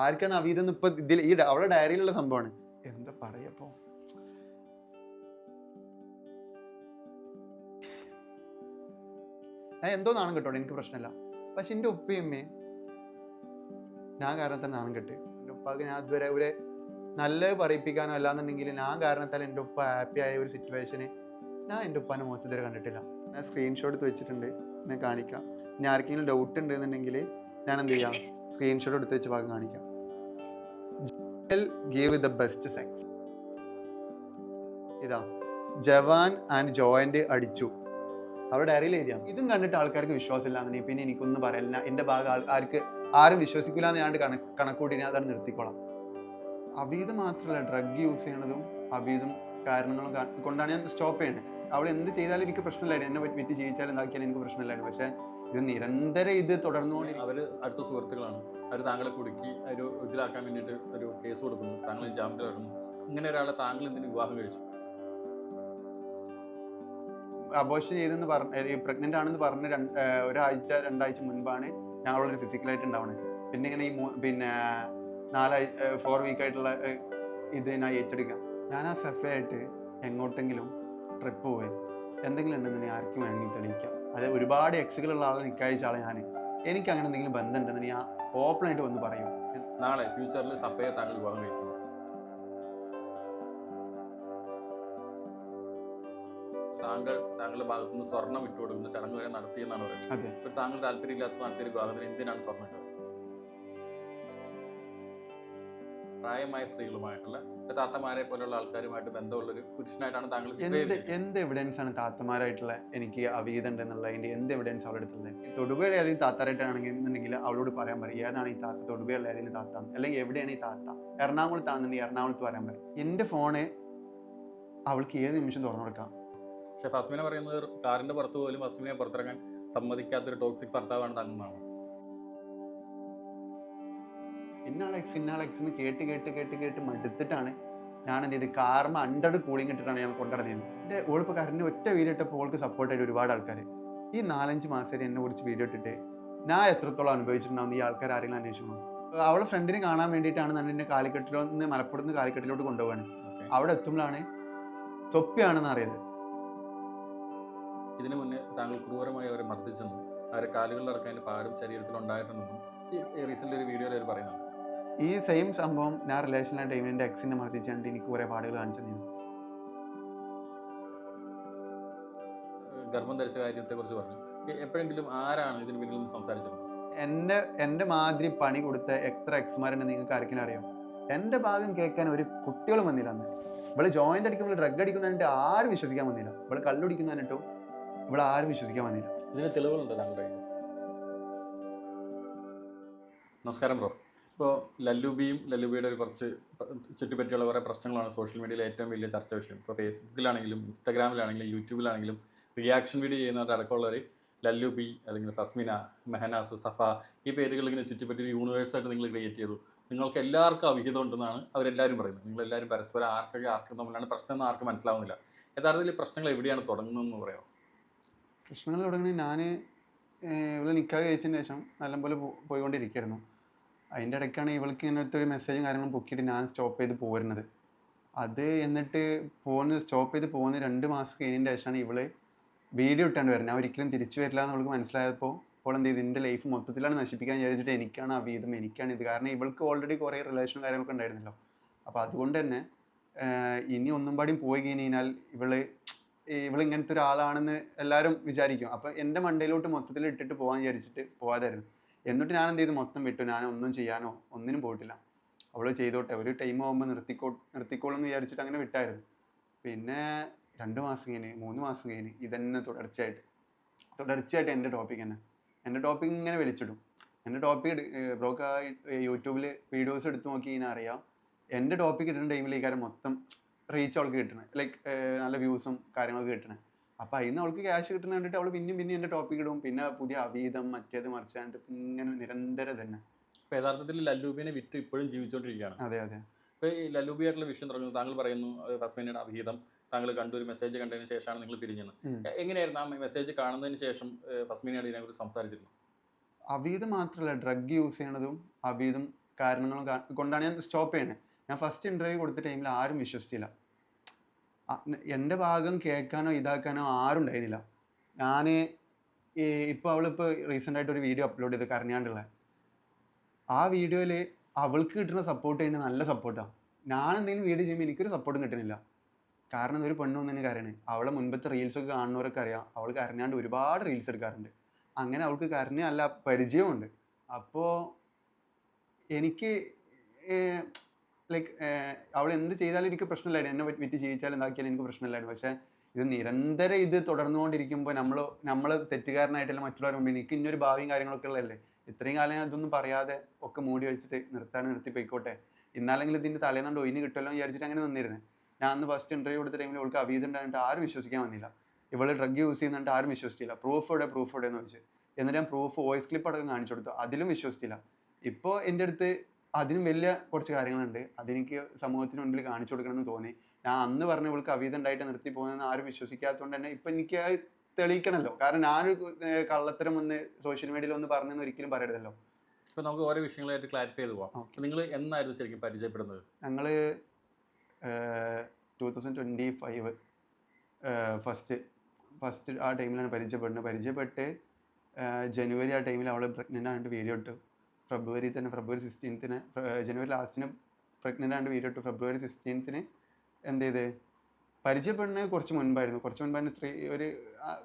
ആർക്കാണ് അവീതെന്ന് ഇപ്പൊ ഇതിൽ ഈ അവളുടെ ഡയറിയിലുള്ള സംഭവമാണ്. എന്താ പറയപ്പോ, എന്തോ നാണം കേട്ടോ, എനിക്ക് പ്രശ്നമില്ല. പക്ഷെ എൻ്റെ ഉപ്പയമ്മയും ഞാൻ കാരണത്താൽ നാണം കെട്ട്. എൻ്റെ ഉപ്പാക്ക് ഞാൻ ഇതുവരെ ഒരു നല്ലത് പറയിപ്പിക്കാനോ അല്ലാന്നുണ്ടെങ്കിൽ ഞാൻ കാരണത്താൽ എൻ്റെ ഉപ്പ ഹാപ്പി ആയ ഒരു സിറ്റുവേഷന് ഞാൻ എൻ്റെ ഉപ്പാനെ മുഖത്ത് ഇതുവരെ കണ്ടിട്ടില്ല. ഞാൻ സ്ക്രീൻഷോട്ട് എടുത്ത് വെച്ചിട്ടുണ്ട്, ഞാൻ കാണിക്കാം. ഇനി ആർക്കെങ്കിലും ഡൗട്ട് ഉണ്ടെന്നുണ്ടെങ്കിൽ ഞാൻ എന്ത് ചെയ്യാം, സ്ക്രീൻഷോട്ട് എടുത്ത് വെച്ച് ഭാഗം കാണിക്കാം. Give the best sex. ഇതാ ജവാൻ ആൻഡ് ജോയിന്റ് അടിച്ചു, അവരുടെ ഡയറിയിൽ എഴുതിയാ. ഇതും കണ്ടിട്ട് ആൾക്കാർക്ക് വിശ്വാസമില്ലാന്നുണ്ടെങ്കിൽ പിന്നെ എനിക്കൊന്നും പറയല്ല. എൻ്റെ ഭാഗം ആരും വിശ്വസിക്കില്ലാന്ന് ഞാൻ കണക്കൂട്ടി ഞാൻ അതാണ് നിർത്തിക്കോളാം. അവീത് മാത്രമല്ല, ഡ്രഗ് യൂസ് ചെയ്യണതും അവീതും കാരണങ്ങളും കൊണ്ടാണ് ഞാൻ സ്റ്റോപ്പ് ചെയ്യുന്നത്. അവൾ എന്ത് ചെയ്താലും എനിക്ക് പ്രശ്നമില്ലായിരുന്നു, എന്നെ വിറ്റ് ജീവിച്ചാലും എന്താക്കിയാലും എനിക്ക് പ്രശ്നമില്ലായിരുന്നു. പക്ഷെ ഇത് നിരന്തരം ഇത് തുടർന്നുകൊണ്ടിരിക്കും. അവർ അടുത്ത സുഹൃത്തുക്കളാണ്, അവർ താങ്കളെ കുടുക്കി ഒരു ഇതിലാക്കാൻ വേണ്ടിയിട്ട് ഒരു കേസ് കൊടുക്കുന്നു, താങ്കൾ ജാമ്യത്തിൽ വരുന്നു. ഇങ്ങനെ ഒരാളെ താങ്കൾ എന്തിന് വിവാഹം കഴിച്ചു? അബോർഷൻ ചെയ്തെന്ന് പ്രഗ്നന്റ് ആണെന്ന് പറഞ്ഞ് ഒരാഴ്ച 2 ആഴ്ച മുൻപാണ് ഞാൻ അവളൊരു ഫിസിക്കലായിട്ട് ഉണ്ടാവുന്നത്. പിന്നെ ഇങ്ങനെ പിന്നെ 4 വീക്കായിട്ടുള്ള ഇത് ഞാൻ ഏറ്റെടുക്കാം. ഞാൻ ആ സെഫയായിട്ട് എങ്ങോട്ടെങ്കിലും ട്രിപ്പ് പോയി എന്തെങ്കിലും ഉണ്ടെന്ന് ആർക്കും വേണമെങ്കിൽ തെളിയിക്കാം. അത് ഒരുപാട് എക്സുകളുള്ള ആളെ നിൽക്കയച്ച ആളെ ഞാൻ, എനിക്ക് അങ്ങനെ എന്തെങ്കിലും ബന്ധം ഉണ്ടെന്ന് ഞാൻ ഓപ്പണായിട്ട് വന്ന് പറയും. നാളെ ഫ്യൂച്ചറിൽ സഫയെ താങ്കൾ വിവാഹം കഴിക്കുന്നു, താങ്കളുടെ ഭാഗത്തുനിന്ന് സ്വർണം വിട്ടുകൊടുക്കുന്ന ചടങ്ങ് വരെ നടത്തിയെന്നാണ് പറയുന്നത്. ഇപ്പോൾ താങ്കൾ താല്പര്യമില്ലാത്ത നടത്തിയൊരു വിവാഹത്തിന് എന്തിനാണ് സ്വർണ്ണം ഇട്ടത്? പ്രായമായ സ്ത്രീകളുമായിട്ടുള്ള താത്തമാരെ പോലുള്ള ആൾക്കാരുമായിട്ട് ബന്ധമുള്ളൊരു പുരുഷനായിട്ടാണ് താങ്കൾ. എന്ത് എവിഡൻസ് ആണ് താത്തമാരായിട്ടുള്ള എനിക്ക് അവീതം ഉണ്ടെന്നുള്ളതിന്റെ എന്ത് എവിഡൻസ് അവളുടെ അടുത്തുള്ളത്? തൊടുപുഴ ഏതെങ്കിലും താത്താരായിട്ടാണെന്നുണ്ടെങ്കിൽ അവളോട് പറയാൻ പറയും ഏതാണ് ഈ താത്ത, തൊടുപുഴയുള്ള ഏതെങ്കിലും താത്ത, അല്ലെങ്കിൽ എവിടെയാണ് ഈ താത്ത. എറണാകുളത്താണെന്നുണ്ടെങ്കിൽ എറണാകുളത്ത് പറയാൻ പറയും. എൻ്റെ ഫോണ് അവൾക്ക് ഏത് നിമിഷം തുറന്നു കൊടുക്കാം. പക്ഷെ ഫസ്മിനെ പറയുന്നത് കാറിന്റെ പുറത്ത് പോലും ഫസ്മിനെ പുറത്തിറങ്ങാൻ സമ്മതിക്കാത്തൊരു ടോക്സിക് ഭർത്താവാണ് താങ്കളെന്നാണ്. ഇന്നാളെക്സ് എന്ന് കേട്ട് മടുത്തിട്ടാണ് ഞാൻ എന്ത് ചെയ്ത് കാർമ അണ്ടർ കൂളിംഗ് ഇട്ടിട്ടാണ് ഞാൻ കൊണ്ടുനടന്നത്. എൻ്റെ ഓളിപ്പോൾ കരണ്ട് ഒറ്റ വീഡിയോ ഇട്ടപ്പോൾ ഓൾക്ക് സപ്പോർട്ടായിട്ട് ഒരുപാട് ആൾക്കാർ ഈ 4-5 മാസം എന്നെ കുറിച്ച് വീഡിയോ ഇട്ടിട്ട് ഞാൻ എത്രത്തോളം അനുഭവിച്ചിട്ടുണ്ടാവും ഈ ആൾക്കാർ ആരെങ്കിലും അന്വേഷിക്കണം. അവളെ ഫ്രണ്ടിനെ കാണാൻ വേണ്ടിയിട്ടാണ് ഞാൻ എന്നെ കാലിക്കറ്റിലോന്ന് മലപ്പുറത്ത് നിന്ന് കാലിക്കറ്റിലോട്ട് കൊണ്ടുപോകാൻ. അവിടെ എത്തുമ്പോഴാണ് തൊപ്പിയാണെന്ന് അറിയത്. ഇതിനു മുന്നേ താങ്കൾ ക്രൂരമായി അവരെ മർദ്ദിച്ചെന്നും അവരെ കാലുകളിലടക്കാൻ അതിൻ്റെ പാടും ശരീരത്തിലുണ്ടായിട്ടുണ്ടെന്നും ഈ റീസെൻ്റ് ഒരു വീഡിയോയിൽ അവർ പറയുന്നുണ്ട്. ഈ സെയിം സംഭവം ഞാൻ റിലേഷനിലെ ടൈമിൽ എൻ്റെ എക്സിനെ മർദ്ദിച്ചുകൊണ്ട് എനിക്ക് കുറേ പാടുകൾ കാണിച്ചു തന്നു. ഗർഭം ധരിച്ച കാര്യത്തെക്കുറിച്ച് പറഞ്ഞു. എപ്പോഴെങ്കിലും ആരാണ് ഇതിന് പിന്നിൽ നിന്ന് സംസാരിച്ചത്? എൻ്റെ മാതിരി പണി കൊടുത്ത എത്ര എക്സ്മാരുണ്ട് നിങ്ങൾക്ക് ആർക്കെങ്കിലും അറിയാം? എൻ്റെ ഭാഗം കേൾക്കാൻ ഒരു കുട്ടികളും വന്നില്ല അന്ന്. ഇവള് ജോയിന്റ് അടിക്കുമ്പോൾ ഡ്രഗ് അടിക്കുന്നതിട്ട് ആരും വിശ്വസിക്കാൻ വന്നില്ല. ഇവള് കള്ളുടിക്കുന്നതിട്ടോ ഇവിടെ ആരും വിശ്വസിക്കാൻ വന്നില്ല. ഇതിന് തെളിവുകളുണ്ട് താങ്കളുടെ കയ്യിൽ? നമസ്കാരം ബ്രോ. ഇപ്പോൾ ലല്ലുബിയുടെ ഒരു കുറച്ച് ചുറ്റിപ്പറ്റിയുള്ള കുറേ പ്രശ്നങ്ങളാണ് സോഷ്യൽ മീഡിയയിൽ ഏറ്റവും വലിയ ചർച്ച വിഷയം. ഇപ്പോൾ ഫേസ്ബുക്കിലാണെങ്കിലും ഇൻസ്റ്റാഗ്രാമിലാണെങ്കിലും യൂട്യൂബിലാണെങ്കിലും റിയാക്ഷൻ വീഡിയോ ചെയ്യുന്നവരുടെ അടക്കമുള്ളവർ ലല്ലുബി അല്ലെങ്കിൽ ഫസ്മിന, മെഹനാസ്, സഫ ഈ പേരുകൾ ഇങ്ങനെ ചുറ്റിപ്പറ്റി ഒരു യൂണിവേഴ്സായിട്ട് നിങ്ങൾ ക്രിയേറ്റ് ചെയ്തു. നിങ്ങൾക്ക് എല്ലാവർക്കും അവിഹിതം ഉണ്ടെന്നാണ് അവരെല്ലാവരും പറയുന്നത്. നിങ്ങളെല്ലാവരും പരസ്പരം ആർക്കും തമ്മിലാണ് പ്രശ്നം എന്ന് ആർക്കും മനസ്സിലാവുന്നില്ല. യഥാർത്ഥത്തിൽ ഈ പ്രശ്നങ്ങൾ എവിടെയാണ് തുടങ്ങുന്നതെന്ന് പറയാമോ? പ്രശ്നങ്ങൾ തുടങ്ങുന്നത് ഞാൻ ഇവളെ നിക്കാഹ് കഴിച്ചതിന് ശേഷം നല്ലപോലെ പോയിക്കൊണ്ടിരിക്കുകയായിരുന്നു. അതിൻ്റെ ഇടയ്ക്കാണ് ഇവൾക്ക് ഇങ്ങനത്തെ ഒരു മെസ്സേജും കാര്യങ്ങളും പൊക്കിയിട്ട് ഞാൻ സ്റ്റോപ്പ് ചെയ്ത് പോരുന്നത്. അത് എന്നിട്ട് സ്റ്റോപ്പ് ചെയ്ത് പോകുന്ന 2 മാസം കഴിഞ്ഞതിൻ്റെ ശേഷമാണ് ഇവള് വീഡിയോ ഇട്ടാണ്ട് വരുന്നത്. ഞാൻ ഒരിക്കലും തിരിച്ചു വരില്ല എന്ന് അവൾക്ക് മനസ്സിലായപ്പോൾ അപ്പോൾ എന്ത് ചെയ്ത് എൻ്റെ ലൈഫ് മൊത്തത്തിലാണ് നശിപ്പിക്കാൻ വിചാരിച്ചിട്ട് എനിക്കാണ് അവീതം, എനിക്കാണ് ഇത്. കാരണം ഇവൾക്ക് ഓൾറെഡി കുറേ റിലേഷനും കാര്യങ്ങളൊക്കെ ഉണ്ടായിരുന്നല്ലോ. അപ്പോൾ അതുകൊണ്ട് തന്നെ ഇനി ഒന്നും പാടിയും പോയി കഴിഞ്ഞാൽ ഇവളിങ്ങനത്തെ ഒരാളാണെന്ന് എല്ലാവരും വിചാരിക്കും. അപ്പോൾ എൻ്റെ മണ്ടയിലോട്ട് മൊത്തത്തിൽ ഇട്ടിട്ട് പോകാൻ വിചാരിച്ചിട്ട് പോകാതായിരുന്നു. എന്നിട്ട് ഞാൻ എന്ത് ചെയ്തു, മൊത്തം വിട്ടു. ഞാൻ ഒന്നും ചെയ്യാനോ ഒന്നിനും പോയിട്ടില്ല. അവൾ ചെയ്തോട്ടെ, ഒരു ടൈം ആകുമ്പോൾ നിർത്തിക്കോളും എന്ന് വിചാരിച്ചിട്ട് അങ്ങനെ വിട്ടായിരുന്നു. പിന്നെ 2 മാസം കഴിഞ്ഞ് 3 മാസം കഴിഞ്ഞ് ഇതന്നെ തുടർച്ചയായിട്ട് എൻ്റെ ടോപ്പിക് ഇങ്ങനെ വലിച്ചിടും. എൻ്റെ ടോപ്പിക് ബ്രോക്ക് യൂട്യൂബിൽ വീഡിയോസ് എടുത്ത് നോക്കി കഴിഞ്ഞാൽ അറിയാം. എൻ്റെ ടോപ്പിക് ഇടുന്ന ടൈമിൽ ഈ കാര്യം മൊത്തം റീച്ച് അവൾക്ക് കിട്ടണേ, ലൈക്ക് നല്ല വ്യൂസും കാര്യങ്ങളൊക്കെ കിട്ടണേ. അപ്പോൾ അതിന് അവൾക്ക് ക്യാഷ് കിട്ടുന്ന കണ്ടിട്ട് അവൾ പിന്നെയും എൻ്റെ ടോപ്പിക് ഇടും. പിന്നെ പുതിയ അവീതം മറ്റേത് മറിച്ചാണ്ട് ഇങ്ങനെ നിരന്തരം തന്നെ. അപ്പോൾ യഥാർത്ഥത്തിൽ ലല്ലൂബിനെ വിറ്റ് ഇപ്പോഴും ജീവിച്ചുകൊണ്ടിരിക്കുകയാണ്. അതെ. ഇപ്പോൾ ഈ ലല്ലൂബിയായിട്ടുള്ള വിഷയം തുടങ്ങുന്നത് താങ്കൾ പറയുന്നു ഫസ്മിനയുടെ അവിഹിതം താങ്കൾ കണ്ടൊരു മെസ്സേജ് കണ്ടതിന് ശേഷമാണ് നിങ്ങൾ പിരിഞ്ഞത്. എങ്ങനെയായിരുന്നു ആ മെസ്സേജ് കാണുന്നതിന് ശേഷം ഫസ്മിനയുടെ ഇതിനെക്കുറിച്ച് സംസാരിച്ചിരുന്നു? അവീതം മാത്രമല്ല, ഡ്രഗ് യൂസ് ചെയ്യണതും അവീതം കാരണങ്ങളും കൊണ്ടാണ് ഞാൻ സ്റ്റോപ്പ് ചെയ്യുന്നത്. ഞാൻ ഫസ്റ്റ് ഇൻ്റർവ്യൂ കൊടുത്ത ടൈമിൽ ആരും വിശ്വസിച്ചില്ല. എൻ്റെ ഭാഗം കേൾക്കാനോ ഇതാക്കാനോ ആരും ഉണ്ടായിരുന്നില്ല. ഞാൻ ഇപ്പോൾ അവളിപ്പോൾ റീസെൻ്റ് ആയിട്ട് ഒരു വീഡിയോ അപ്ലോഡ് ചെയ്ത് കരഞ്ഞാണ്ടുള്ള ആ വീഡിയോയിൽ അവൾക്ക് കിട്ടുന്ന സപ്പോർട്ട് ചെയ്യുന്നത് നല്ല സപ്പോർട്ടാണ്. ഞാൻ എന്തെങ്കിലും വീഡിയോ ചെയ്യുമ്പോൾ എനിക്കൊരു സപ്പോർട്ടും കിട്ടുന്നില്ല. കാരണം ഒരു പെണ്ണൊന്നും തന്നെ കരയാണ്. അവളെ മുൻപത്തെ റീൽസൊക്കെ കാണുന്നവരൊക്കെ അറിയാം, അവൾ കരഞ്ഞാണ്ട് ഒരുപാട് റീൽസ് എടുക്കാറുണ്ട്. അങ്ങനെ അവൾക്ക് കരഞ്ഞ നല്ല പരിചയമുണ്ട്. അപ്പോൾ എനിക്ക് ലൈക്ക് അവൾ എന്ത് ചെയ്താലും എനിക്ക് പ്രശ്നമില്ലായിരുന്നു, എന്നെ വിറ്റ് ജീവിച്ചാലും എന്താക്കിയാലും എനിക്ക് പ്രശ്നമില്ലായിരുന്നു. പക്ഷേ ഇത് നിരന്തരം ഇത് തുടർന്നുകൊണ്ടിരിക്കുമ്പോൾ നമ്മൾ തെറ്റുകാരനായിട്ടല്ല മറ്റുള്ളവർ മുമ്പിൽ എനിക്ക് ഇന്നൊരു ഭാവിയും കാര്യങ്ങളൊക്കെ ഉള്ളതല്ലേ. ഇത്രയും കാലം അതൊന്നും പറയാതെ ഒക്കെ മൂടി വെച്ചിട്ട് നിർത്തി പോയിക്കോട്ടെ, ഇന്നാലെങ്കിലും ഇതിൻ്റെ തലേന്നുകൊണ്ട് ഒയിന് കിട്ടുമല്ലോ എന്ന് വിചാരിച്ചിട്ട് അങ്ങനെ നിന്നിരുന്നത്. ഞാൻ അന്ന് ഫസ്റ്റ് ഇൻ്റർവ്യൂ കൊടുത്ത ടൈമിൽ അവൾക്ക് അവീതം ഉണ്ടായിട്ട് ആരും വിശ്വസിക്കാൻ വന്നില്ല. ഇവൾ ഡ്രഗ് യൂസ് ചെയ്യുന്നുണ്ട് ആരും വിശ്വസിച്ചില്ല. പ്രൂഫ് എവിടെ എന്ന് വെച്ച് എന്നിട്ട് ഞാൻ പ്രൂഫ് വോയിസ് ക്ലിപ്പ് അടക്കം കാണിച്ചു കൊടുത്തു, അതിലും വിശ്വസിച്ചില്ല. ഇപ്പോൾ എൻ്റെ അടുത്ത് അതിനും വലിയ കുറച്ച് കാര്യങ്ങളുണ്ട്, അതെനിക്ക് സമൂഹത്തിന് മുൻപിൽ കാണിച്ചു കൊടുക്കണമെന്ന് തോന്നി. ഞാൻ അന്ന് പറഞ്ഞ ഇവൾക്ക് അവീതം ഉണ്ടായിട്ട് നിർത്തി പോകുന്നതെന്ന് ആരും വിശ്വസിക്കാത്തതുകൊണ്ട് തന്നെ ഇപ്പം എനിക്ക് അത് തെളിയിക്കണമല്ലോ. കാരണം ഞാനൊരു കള്ളത്തരം ഒന്ന് സോഷ്യൽ മീഡിയയിൽ ഒന്ന് പറഞ്ഞെന്ന് ഒരിക്കലും പറയരുതല്ലോ. ഇപ്പോൾ നമുക്ക് ഓരോ വിഷയങ്ങളായിട്ട് ക്ലാരിഫൈ ചെയ്ത് പോകാം. നിങ്ങൾ എന്നായിരുന്നു ശരിക്കും പരിചയപ്പെടുന്നത്? ഞങ്ങൾ 2025 ഫസ്റ്റ് ആ ടൈമിലാണ് പരിചയപ്പെട്ട് ജനുവരി ആ ടൈമിൽ അവൾ പ്രഗ്നൻ്റ് ആയിട്ട് വീഡിയോ ഇട്ടു. ഫെബ്രുവരി 16 ജനുവരി ലാസ്റ്റിന് പ്രഗ്നൻ്റ് ആയിട്ട് വീഡിയോ ഇട്ടു. ഫെബ്രുവരി 16 എന്ത് ചെയ്ത് പരിചയപ്പെടുന്നത് കുറച്ച് മുൻപായിരുന്നു ഒരു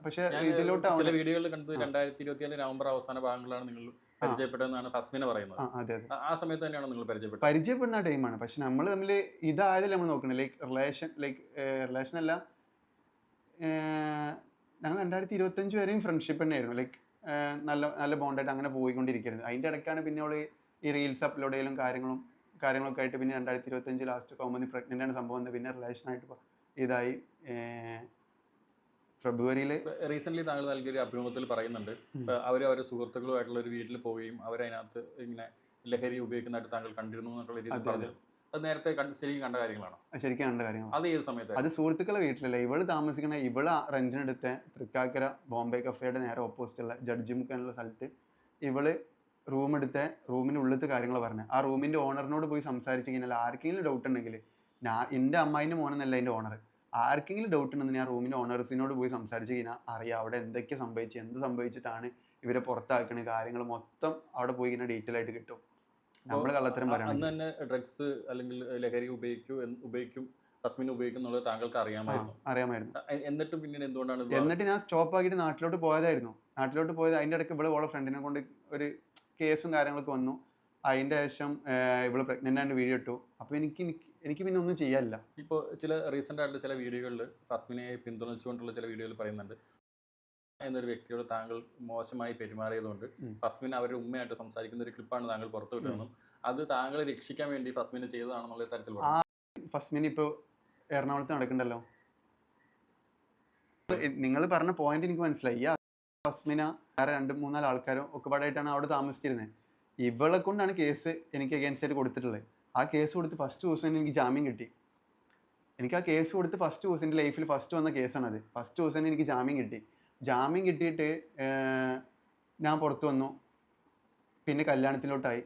പക്ഷേ ഇതിലോട്ട് ചില വീഡിയോകളിൽ കണ്ടത് 2024 നവംബർ അവസാന ഭാഗങ്ങളിലാണ് നിങ്ങൾ പരിചയപ്പെട്ടതെന്നാണ് ഫസ്മിന പറയുന്നത്. അതെ ആ സമയത്ത് തന്നെയാണ് നിങ്ങൾ പരിചയപ്പെടുന്ന ടൈമാണ്. പക്ഷെ നമ്മൾ തമ്മിൽ ഇതായതല്ലേ നമ്മൾ നോക്കുന്നത്, റിലേഷൻ അല്ല. ഞങ്ങൾ 2025 വരെയും ഫ്രണ്ട്ഷിപ്പ് തന്നെയായിരുന്നു. നല്ല ബോണ്ടായിട്ട് അങ്ങനെ പോയിക്കൊണ്ടിരിക്കുന്നത്. അതിൻ്റെ ഇടയ്ക്കാണ് പിന്നെ അവൾ ഈ റീൽസ് അപ്ലോഡ് ചെയ്യലും കാര്യങ്ങളൊക്കെ ആയിട്ട് പിന്നെ 2025 ലാസ്റ്റ് ആകുമ്പോൾ പ്രഗ്നൻ്റ് ആണ് സംഭവം. പിന്നെ റിലേഷനായിട്ട് ഇതായി. ഫെബ്രുവരിയിൽ റീസെൻ്റ്ലി താങ്കൾ നൽകിയൊരു അഭിമുഖത്തിൽ പറയുന്നുണ്ട്, അവരുടെ സുഹൃത്തുക്കളുമായിട്ടുള്ള ഒരു വീട്ടിൽ പോവുകയും അവരതിനകത്ത് ഇങ്ങനെ ലഹരി ഉപയോഗിക്കുന്നതായിട്ട് താങ്കൾ കണ്ടിരുന്നു എന്നുള്ള രീതിയിൽ പറഞ്ഞു. അത് നേരത്തെ ശരിക്കും കണ്ട കാര്യങ്ങളാണ്? ശരിക്കും കണ്ട കാര്യങ്ങളാണ്. അത് ഏത് സമയത്ത്? അത് സുഹൃത്തുക്കളെ വീട്ടിലല്ല. ഇവള് താമസിക്കണ റെന്റിനെടുത്ത തൃക്കാക്കര ബോംബെ കഫേയുടെ നേരെ ഓപ്പോസിറ്റുള്ള ജഡ്ജിമുക്ക് എന്നുള്ള സ്ഥലത്ത് ഇവള് റൂമിൻ്റെ ഉള്ളിലത്തെ കാര്യങ്ങൾ പറഞ്ഞത്. ആ റൂമിൻ്റെ ഓണറിനോട് പോയി സംസാരിച്ച് കഴിഞ്ഞാൽ ആർക്കെങ്കിലും ഡൗട്ട് ഉണ്ടെങ്കിൽ, എൻ്റെ അമ്മായിൻ്റെ മോനെന്നല്ല അതിൻ്റെ ഓണർ, ആർക്കെങ്കിലും ഡൗട്ട് ഉണ്ടെന്ന് ഞാൻ റൂമിൻ്റെ ഓണേഴ്സിനോട് പോയി സംസാരിച്ച് കഴിഞ്ഞാൽ അറിയാം അവിടെ എന്തൊക്കെ എന്ത് സംഭവിച്ചിട്ടാണ് ഇവരെ പുറത്താക്കണ കാര്യങ്ങൾ മൊത്തം അവിടെ പോയി ഇങ്ങനെ ഡീറ്റെയിൽ ആയിട്ട് കിട്ടും. നമ്മൾ കള്ളത്തരം പറയണം. അന്ന് തന്നെ ഡ്രഗ്സ് അല്ലെങ്കിൽ ലഹരി ഉപയോഗിക്കും ഫസ്മിന് ഉപയോഗിക്കുന്നുള്ളത് താങ്കൾക്ക് അറിയാമായിരുന്നു. എന്നിട്ടും പിന്നീട് എന്തുകൊണ്ടാണ്? എന്നിട്ട് ഞാൻ സ്റ്റോപ്പ് ആക്കിയിട്ട് നാട്ടിലോട്ട് പോയത്. അതിൻ്റെ ഇടയ്ക്ക് ഇവിടെ ഓളെ ഫ്രണ്ടിനെ കൊണ്ട് ഒരു കേസും കാര്യങ്ങളൊക്കെ വന്നു. അതിൻ്റെ ശേഷം ഇവള് പ്രഗ്നൻ്റ് ആയിട്ട് വീഡിയോ ഇട്ടു. അപ്പോൾ എനിക്ക് പിന്നെ ഒന്നും ചെയ്യാനില്ല. ഇപ്പോൾ ചില റീസെൻ്റ് ആയിട്ടുള്ള ചില വീഡിയോകളിൽ ഫസ്മിനെ പിന്തുണച്ചുകൊണ്ടുള്ള ചില വീഡിയോയിൽ പറയുന്നുണ്ട്, എന്നൊരു വ്യക്തിയോട് താങ്കൾ മോശമായി പെരുമാറിയതുകൊണ്ട് ഫസ്മിൻ അവരുടെ ഉമ്മയായിട്ട് സംസാരിക്കുന്ന ഒരു ക്ലിപ്പാണ് താങ്കൾ പുറത്തു വിട്ടതെന്നും അത് താങ്കളെ രക്ഷിക്കാൻ വേണ്ടി ഫസ്മിന് ചെയ്തതാണെന്നുള്ള തരത്തിൽ ഫസ്മിൻ ഇപ്പോൾ എറണാകുളത്ത് നടക്കണ്ടല്ലോ. നിങ്ങൾ പറഞ്ഞ പോയിന്റ് എനിക്ക് മനസ്സിലായി. ഈ ഫസ്മിന വേറെ 2-3 ആൾക്കാരും ഒക്കെ പാടായിട്ടാണ് അവിടെ താമസിച്ചിരുന്നത്. ഇവളെ കൊണ്ടാണ് കേസ് എനിക്ക് അഗേൻസ്റ്റ് ആയിട്ട് കൊടുത്തിട്ടുള്ളത്. ആ കേസ് കൊടുത്ത് ഫസ്റ്റ് ദിവസം എനിക്ക് ജാമ്യം കിട്ടി. എനിക്ക് ആ കേസ് കൊടുത്ത് ഫസ്റ്റ് ദിവസം എൻ്റെ ലൈഫിൽ ഫസ്റ്റ് വന്ന കേസാണത്. ഫസ്റ്റ് ദിവസം എനിക്ക് ജാമ്യം കിട്ടിയിട്ട് ഞാൻ പുറത്തു വന്നു. പിന്നെ കല്യാണത്തിലോട്ടായി.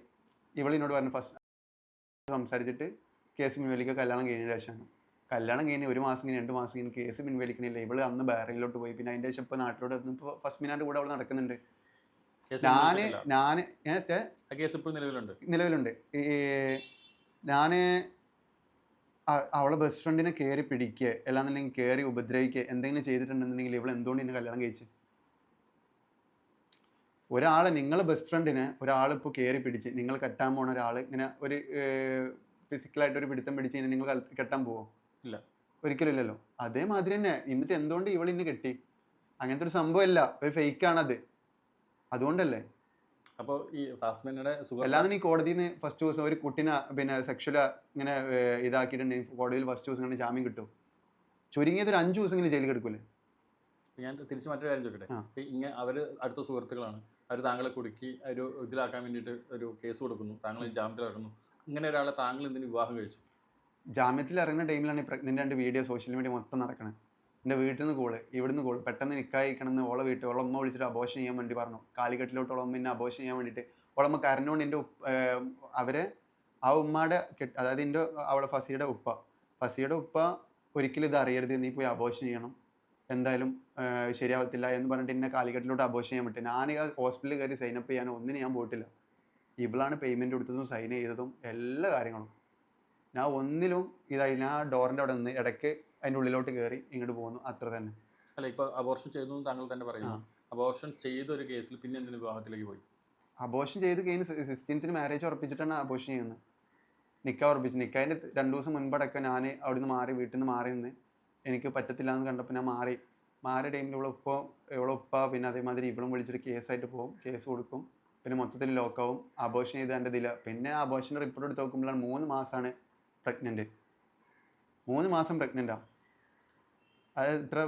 ഇവളിനോട് പറഞ്ഞു ഫസ്റ്റ് സംസാരിച്ചിട്ട് കേസ് പിൻവലിക്കുക കല്യാണം കഴിഞ്ഞ ശേഷമാണ്. കല്യാണം കഴിഞ്ഞ് 1 മാസം കഴിഞ്ഞ് 2 മാസം കഴിഞ്ഞ് കേസ് പിൻവലിക്കണില്ല. ഇവള് അന്ന് ബഹ്റൈനിലോട്ട് പോയി. പിന്നെ അതിൻ്റെ ശേഷം ഇപ്പോൾ നാട്ടിലോട്ട് ഇപ്പോൾ ഫസ്മിനാൻ്റെ കൂടെ അവൾ നടക്കുന്നുണ്ട്. നിലവിലുണ്ട്. ഞാൻ അവളെ ബെസ്റ്റ് ഫ്രണ്ടിനെ കയറി പിടിക്കുക അല്ലാന്നുണ്ടെങ്കിൽ കയറി ഉപദ്രവിക്കുക എന്തെങ്കിലും ചെയ്തിട്ടുണ്ടെന്നുണ്ടെങ്കിൽ ഇവൾ എന്തുകൊണ്ട് എന്നെ കല്യാണം കഴിച്ച്? ഒരാളെ നിങ്ങളെ ബെസ്റ്റ് ഫ്രണ്ടിനെ ഒരാളിപ്പോൾ കയറി പിടിച്ച് നിങ്ങൾ കെട്ടാൻ പോണ ഒരാൾ ഇങ്ങനെ ഒരു ഫിസിക്കലായിട്ട് ഒരു പിടുത്തം പിടിച്ച് കഴിഞ്ഞാൽ നിങ്ങൾ കെട്ടാൻ പോവോ? ഇല്ല, ഒരിക്കലും ഇല്ലല്ലോ. അതേമാതിരി തന്നെ എന്നിട്ട് എന്തുകൊണ്ട് ഇവൾ ഇന്നെ കെട്ടി? അങ്ങനത്തെ ഒരു സംഭവമല്ല, ഒരു ഫേക്കാണത്. അതുകൊണ്ടല്ലേ. അപ്പോൾ ഈ ഫാസ്മിനയുടെ അല്ലാതെ നീ കോടതിയിൽ നിന്ന് ഫസ്റ്റ് ദിവസം ഒരു കുട്ടീനെ പിന്നെ സെക്ഷൽ ഇങ്ങനെ ഇതാക്കിയിട്ടുണ്ടെങ്കിൽ കോടതിയിൽ ഫസ്റ്റ് ദിവസം കണ്ട് ജാമ്യം കിട്ടും. ചുരുങ്ങിയത് ഒരു 5 ദിവസം ഇങ്ങനെ ജയിലിൽ കിടക്കൂലേ? ഞാൻ തിരിച്ച് മറ്റൊരു കാര്യം ചോദിക്കട്ടെ. ഇങ്ങനെ അവർ അടുത്ത സുഹൃത്തുക്കളാണ്, അവർ താങ്കളെ കുടുക്കി ഒരു ഇതിലാക്കാൻ വേണ്ടിയിട്ട് ഒരു കേസ് കൊടുക്കുന്നു, താങ്കൾ ജാമ്യത്തിൽ ഇറങ്ങുന്നു. ഇങ്ങനെ ഒരാളെ താങ്കൾ എന്തിന് വിവാഹം കഴിച്ചു? ജാമ്യത്തിൽ ഇറങ്ങുന്ന ടൈമിലാണ് ഈ പ്രഗ്നൻ്റ് ആയിട്ട് വീഡിയോ സോഷ്യൽ മീഡിയ മൊത്തം നടക്കണത്. എൻ്റെ വീട്ടിൽ നിന്ന് ഇവിടുന്ന് പെട്ടെന്ന് നിൽക്കാതിരിക്കണമെന്ന് ഓളെ അമ്മ വിളിച്ചിട്ട് അബോഷൻ ചെയ്യാൻ വേണ്ടി പറഞ്ഞു. കാലിക്കട്ടിലോട്ട് ഓളെ അമ്മ എന്നെ അബോഷൻ ചെയ്യാൻ വേണ്ടിയിട്ട് ഓളമ്മ കരഞ്ഞോണ്ട് എൻ്റെ അവരെ ആ ഉമ്മയുടെ അതായത് എൻ്റെ അവളെ ഫസിയുടെ ഉപ്പ ഒരിക്കലും ഇത് അറിയരുത്, നീ പോയി അബോർഷൻ ചെയ്യണം, എന്തായാലും ശരിയാവത്തില്ല എന്ന് പറഞ്ഞിട്ട് എന്നെ കാലിക്കറ്റിലോട്ട് അബോർഷൻ ചെയ്യാൻ പറ്റും. ഞാൻ ഹോസ്പിറ്റലിൽ കയറി സൈനപ്പ് ചെയ്യാനോ ഒന്നിനും ഞാൻ പോയിട്ടില്ല. ഇവളാണ് പേയ്മെൻറ്റ് കൊടുത്തതും സൈൻ ചെയ്തതും എല്ലാ കാര്യങ്ങളും. ഞാൻ ഒന്നിലും ഇതായി, ഞാൻ ഡോറിൻ്റെ അവിടെ നിന്ന് ഇടയ്ക്ക് അതിൻ്റെ ഉള്ളിലോട്ട് കയറി ഇങ്ങോട്ട് പോകുന്നു, അത്ര തന്നെ. അല്ല, ഇപ്പോൾ അബോർഷൻ ചെയ്തു താങ്കൾ തന്നെ പറയുന്നു. അബോർഷൻ ചെയ്തൊരു കേസിൽ പിന്നെ എന്തിനു വിവാഹത്തിലേക്ക് പോയി? അബോർഷൻ ചെയ്ത് കഴിഞ്ഞ് 16th മാരേജ് ഉറപ്പിച്ചിട്ടാണ് അബോർഷൻ ചെയ്യുന്നത്. നിക്കാഹ് ഉറപ്പിച്ചു. നിക്കാഹിൻ്റെ 2 ദിവസം മുൻപടക്കം ഞാൻ അവിടെ നിന്ന് വീട്ടിൽ നിന്ന് മാറി നിന്ന് എനിക്ക് പറ്റത്തില്ല എന്ന് കണ്ടപ്പോൾ ഞാൻ മാറിയ ടൈമിൽ ഇവളെ ഉപ്പ പിന്നെ അതേമാതിരി ഇവളും വിളിച്ചിട്ട് കേസായിട്ട് പോകും, കേസ് കൊടുക്കും, പിന്നെ മൊത്തത്തിൽ ലോക്കാവും. അബോർഷൻ ചെയ്ത് എൻ്റെ ഇതില്ല. പിന്നെ അബോർഷൻ്റെ റിപ്പോർട്ട് എടുത്ത് നോക്കുമ്പോഴാണ് 3 മാസമാണ് പ്രഗ്നൻറ്റ്. 3 മാസം പ്രഗ്നൻറ്റാണ്. അതായത് ഇത്ര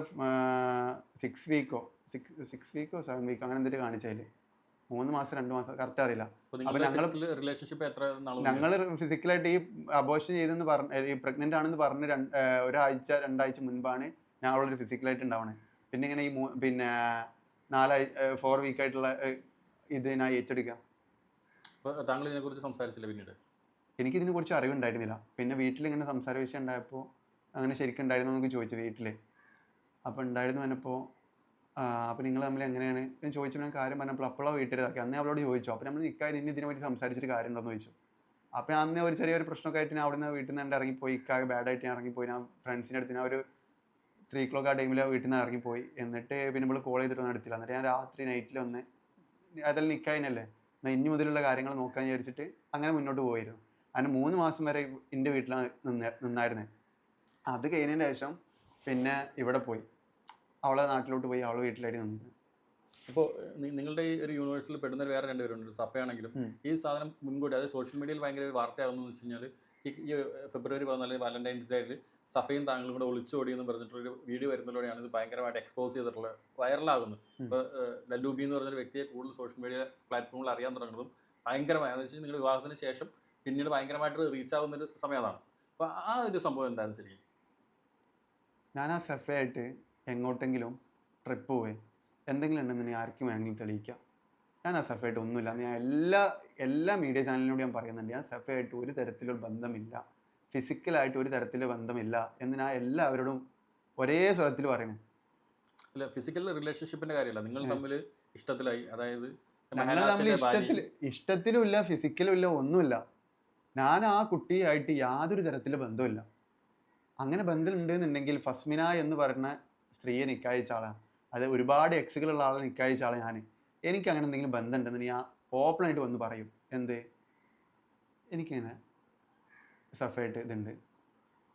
6 വീക്കോ 7 വീക്കോ അങ്ങനെ എന്തിട്ട് കാണിച്ചാൽ 3 മാസം 2 മാസം കറക്റ്റ് അറിയില്ല. അപ്പോൾ റിലേഷൻഷിപ്പ് എത്ര നാൾ? ഞങ്ങൾ ഫിസിക്കലായിട്ട് ഈ അബോർഷൻ ചെയ്തെന്ന് ഈ പ്രഗ്നൻ്റ് ആണെന്ന് പറഞ്ഞ് 2 ആഴ്ച മുൻപാണ് ഞാൻ അവളൊരു ഫിസിക്കലായിട്ട് ഉണ്ടാവണേ. പിന്നെ ഇങ്ങനെ ഈ പിന്നെ 4 വീക്കായിട്ടുള്ള ഇത് ഞാൻ ഏറ്റെടുക്കാം. അപ്പോൾ താങ്കൾ ഇതിനെക്കുറിച്ച് സംസാരിച്ചില്ല പിന്നീട്? എനിക്കിതിനെക്കുറിച്ച് അറിവുണ്ടായിരുന്നില്ല. പിന്നെ വീട്ടിലിങ്ങനെ സംസാര വിഷയം ഉണ്ടായപ്പോൾ അങ്ങനെ ശരിക്കും ഉണ്ടായിരുന്നു എന്നൊക്കെ ചോദിച്ചു വീട്ടിൽ. അപ്പോൾ ഉണ്ടായിരുന്നു പറഞ്ഞപ്പോൾ അപ്പോൾ നിങ്ങൾ തമ്മിൽ എങ്ങനെയാണ് എന്ന് ചോദിച്ചപ്പോൾ ഞാൻ കാര്യം പറഞ്ഞപ്പോൾ അപ്പോഴാണ് വീട്ടിലിതാക്കി. അന്നേ അവളോട് ചോദിച്ചു. അപ്പോൾ നമ്മൾ നിൽക്കാൻ ഇനി ഇതിനെ പറ്റി സംസാരിച്ചിട്ട് കാര്യമുണ്ടോയെന്ന് ചോദിച്ചു. അപ്പോൾ അന്നേ ഒരു ചെറിയൊരു പ്രശ്നമൊക്കെ ആയിട്ട് ഞാൻ അവിടെ നിന്ന് വീട്ടിൽ നിന്ന് ഇറങ്ങിപ്പോയി. ഇക്കാകെ ബാഡായിട്ട് ഞാൻ ഇറങ്ങിപ്പോയി. ഞാൻ ഫ്രണ്ട്സിൻ്റെ അടുത്ത് ഞാൻ ഒരു 3 o'clock ആ ടൈമിൽ വീട്ടിൽ നിന്ന് ഇറങ്ങിപ്പോയി. എന്നിട്ട് പിന്നെ നമ്മൾ കോൾ ചെയ്തിട്ടൊന്നും എടുത്തില്ല. എന്നിട്ട് ഞാൻ രാത്രി നൈറ്റിൽ വന്ന് അതെല്ലാം നിൽക്കാനല്ലേ എന്നാൽ ഇനി മുതലുള്ള കാര്യങ്ങൾ നോക്കാൻ വിചാരിച്ചിട്ട് അങ്ങനെ മുന്നോട്ട് പോയിരുന്നു. അങ്ങനെ 3 മാസം വരെ എൻ്റെ വീട്ടിലാണ് നിന്നായിരുന്നത്. അത് കഴിഞ്ഞതിന് ശേഷം പിന്നെ ഇവിടെ പോയി, അവളെ നാട്ടിലോട്ട് പോയി, അവളെ വീട്ടിലായിട്ട് നിന്നത്. അപ്പോൾ നിങ്ങളുടെ ഈ ഒരു യൂണിവേഴ്സിൽ പെടുന്ന വേറെ 2 പേരുണ്ട്. സഫയാണെങ്കിലും ഈ സാധനം മുൻകൂട്ടി, അതായത് സോഷ്യൽ മീഡിയയിൽ ഭയങ്കര വാർത്തയാവുന്നതെന്ന് വെച്ച് കഴിഞ്ഞാൽ ഈ ഫെബ്രുവരി 14 വാലന്റൈൻസ് ഡേയിൽ സഫയും താങ്കളും കൂടെ ഒളിച്ചോടി എന്ന് പറഞ്ഞിട്ടുള്ളൊരു വീഡിയോ വരുന്നതിലൂടെയാണ് ഇത് ഭയങ്കരമായിട്ട് എക്സ്പോസ് ചെയ്തിട്ടുള്ളത്, വൈറലാകുന്നത്. ഇപ്പോൾ ലല്ലൂബി എന്ന് പറഞ്ഞൊരു വ്യക്തിയെ കൂടുതൽ സോഷ്യൽ മീഡിയ പ്ലാറ്റ്ഫോമിൽ അറിയാൻ തുടങ്ങുന്നതും ഭയങ്കരമായി, എന്ന് വെച്ചാൽ നിങ്ങളുടെ വിവാഹത്തിന് ശേഷം പിന്നീട് ഭയങ്കരമായിട്ട് റീച്ച് ആവുന്നൊരു സമയം അതാണ്. അപ്പോൾ ആ ഒരു സംഭവം എന്താണെന്ന് ശരിക്കും? ഞാൻ ആ സഫയായിട്ട് എങ്ങോട്ടെങ്കിലും ട്രിപ്പ് പോയി എന്തെങ്കിലും ഉണ്ടെന്ന് ആർക്കും വേണമെങ്കിലും തെളിയിക്കാം. ഞാൻ ആ സഫയായിട്ട് ഒന്നുമില്ല. ഞാൻ എല്ലാ മീഡിയ ചാനലിനോട് ഞാൻ പറയുന്നുണ്ട്, ഞാൻ സഫയായിട്ട് ഒരു തരത്തിലൊരു ബന്ധമില്ല, ഫിസിക്കലായിട്ട് ഒരു തരത്തിലുള്ള ബന്ധമില്ല എന്ന് ഞാൻ എല്ലാവരോടും ഒരേ സ്വരത്തിൽ പറയുന്നത്. അല്ല, ഫിസിക്കൽ റിലേഷൻഷിപ്പിന്റെ കാര്യമല്ല, നിങ്ങൾ തമ്മിൽ ഇഷ്ടത്തിലായി, അതായത് ഞങ്ങൾ തമ്മിൽ ഇഷ്ടത്തിലും ഇല്ല, ഫിസിക്കലും ഇല്ല, ഒന്നുമില്ല. ഞാൻ ആ കുട്ടിയായിട്ട് യാതൊരു തരത്തിലുള്ള ബന്ധമില്ല. അങ്ങനെ ബന്ധമുണ്ടെന്നുണ്ടെങ്കിൽ ഫസ്മിന എന്ന് പറഞ്ഞ സ്ത്രീയെ നിക്കായിച്ച ആളാണ്. അത് ഒരുപാട് എക്സുകളുള്ള ആളെ നിക്കായിച്ച ആളെ ഞാൻ. എനിക്ക് അങ്ങനെ എന്തെങ്കിലും ബന്ധം ഉണ്ടെന്ന് ഞാൻ ഓപ്പണായിട്ട് വന്ന് പറയും. എനിക്കിങ്ങനെ സഫയായിട്ട് ഇതുണ്ട്,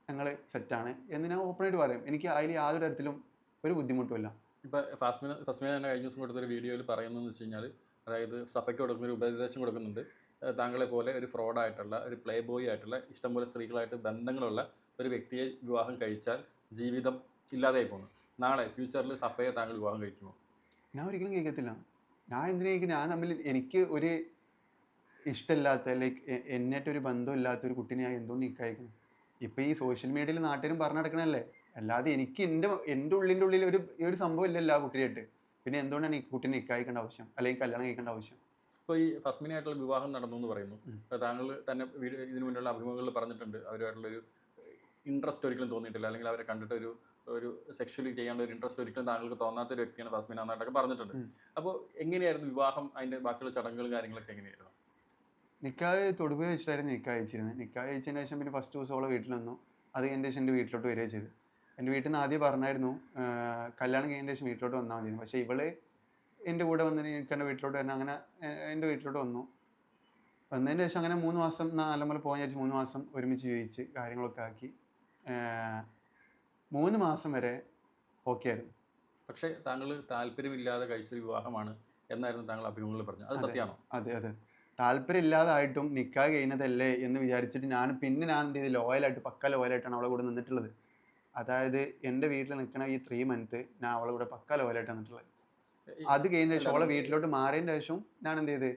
ഞങ്ങൾ സെറ്റാണ് എന്ന് ഞാൻ ഓപ്പണായിട്ട് പറയും. എനിക്ക് അതിൽ യാതൊരു തരത്തിലും ഒരു ബുദ്ധിമുട്ടുമില്ല. ഇപ്പോൾ ഫസ്മിന തന്നെ കഴിഞ്ഞ ദിവസം കൊടുത്തൊരു വീഡിയോയിൽ പറയുന്നതെന്ന് വെച്ച് കഴിഞ്ഞാൽ, അതായത് സഫയ്ക്ക് കൊടുക്കുന്നൊരു ഉപദേശം കൊടുക്കുന്നുണ്ട്. താങ്കളെ പോലെ ഒരു ഫ്രോഡായിട്ടുള്ള, ഒരു പ്ലേ ബോയ് ആയിട്ടുള്ള, ഇഷ്ടംപോലെ സ്ത്രീകളായിട്ട് ബന്ധങ്ങളുള്ള ഒരു വ്യക്തിയെ വിവാഹം കഴിച്ചാൽ ജീവിതം ഇല്ലാതെയായി പോകുന്നു. നാളെ ഫ്യൂച്ചറിൽ സഫയെ താങ്കൾ വിവാഹം കഴിക്കുമോ? ഞാൻ ഒരിക്കലും കഴിക്കത്തില്ല. ഞാൻ എന്തിനായിരിക്കും, ഞാൻ തമ്മിൽ എനിക്ക് ഒരു ഇഷ്ടമില്ലാത്ത, ലൈക്ക് എന്നിട്ടൊരു ബന്ധമില്ലാത്തൊരു കുട്ടീനെ ഞാൻ എന്തുകൊണ്ട് നിൽക്കായിരിക്കണം? ഇപ്പോൾ ഈ സോഷ്യൽ മീഡിയയിൽ നാട്ടുകാരും പറഞ്ഞു നടക്കണല്ലേ, അല്ലാതെ എനിക്ക് എൻ്റെ ഉള്ളിൻ്റെ ഉള്ളിൽ ഒരു സംഭവം ഇല്ലല്ലോ ആ കുട്ടിയായിട്ട്. പിന്നെ എന്തുകൊണ്ടാണ് ഈ കുട്ടീനെ നിൽക്കായിക്കേണ്ട ആവശ്യം, അല്ലെങ്കിൽ കല്യാണം കഴിക്കേണ്ട ആവശ്യം? ഇപ്പോൾ ഈ ഫസ്മിനായിട്ടുള്ള വിവാഹം നടന്നു എന്ന് പറയുന്നു. താങ്കൾ തന്നെ ഇതിനു മുന്നിലുള്ള അഭിമുഖങ്ങളിൽ പറഞ്ഞിട്ടുണ്ട്, അവരുമായിട്ടുള്ളൊരു ഇൻട്രസ്റ്റ് ഒരിക്കലും തോന്നിയിട്ടില്ല, അല്ലെങ്കിൽ അവരെ കണ്ടിട്ട് ഒരു സെക്ഷലി ചെയ്യാനുള്ള ഒരു ഇൻട്രസ്റ്റ് ഒരിക്കലും താങ്കൾക്ക് തോന്നാത്തൊരു വ്യക്തിയാണ് ഫസ്മിന എന്നായിട്ടൊക്കെ പറഞ്ഞിട്ടുണ്ട്. അപ്പോൾ എങ്ങനെയായിരുന്നു വിവാഹം, അതിൻ്റെ ബാക്കിയുള്ള ചടങ്ങുകളും കാര്യങ്ങളൊക്കെ എങ്ങനെയായിരുന്നു? നിക്കാഹ് തൊടുപുഴ വെച്ചിട്ടായിരുന്നു നിക്കാഹ് അയച്ചിരുന്നത്. നിക്കാഹ് അയച്ചതിന് ശേഷം പിന്നെ ഫസ്റ്റ് ദിവസം അവളെ വീട്ടിൽ വന്നു. അത് കഴിഞ്ഞ ശേഷം എൻ്റെ വീട്ടിലോട്ട് വരിക ചെയ്തു. എൻ്റെ വീട്ടിൽ നിന്ന് ആദ്യം പറഞ്ഞായിരുന്നു കല്യാണം കഴിഞ്ഞ ശേഷം വീട്ടിലോട്ട് വന്നാൽ മതി. പക്ഷേ ഇവള് എൻ്റെ കൂടെ വന്നതിന് എനിക്ക് എൻ്റെ വീട്ടിലോട്ട് വരണം, അങ്ങനെ എൻ്റെ വീട്ടിലോട്ട് വന്നതിന് ശേഷം അങ്ങനെ 3 മാസം നല്ലപോലെ പോകാൻ വിചാരിച്ച് 3 മാസം ഒരുമിച്ച് ജീവിച്ച് കാര്യങ്ങളൊക്കെ ആക്കി 3 മാസം വരെ ഓക്കെ ആയിരുന്നു. പക്ഷേ താങ്കൾ താല്പര്യമില്ലാതെ കഴിച്ചൊരു വിവാഹമാണ് എന്നായിരുന്നു താങ്കൾ അഭിമുഖങ്ങളിൽ പറഞ്ഞത്, അത് സത്യമാണോ? അതെ, താല്പര്യമില്ലാതായിട്ടും നിക്കാഹ് കഴിഞ്ഞതല്ലേ എന്ന് വിചാരിച്ചിട്ട് ഞാൻ എന്ത് ചെയ്ത് ലോയലായിട്ട്, പക്ക ലോയലായിട്ടാണ് അവളെ കൂടെ നിന്നിട്ടുള്ളത്. അതായത് എൻ്റെ വീട്ടിൽ നിൽക്കണ ഈ 3 months ഞാൻ അവളെ കൂടെ പക്ക ലോയലായിട്ട് നിന്നിട്ടുള്ളത്. അത് കഴിഞ്ഞ ശേഷം അവളെ വീട്ടിലോട്ട് മാറിയതിൻ്റെ ശേഷം ഞാൻ എന്ത് ചെയ്ത്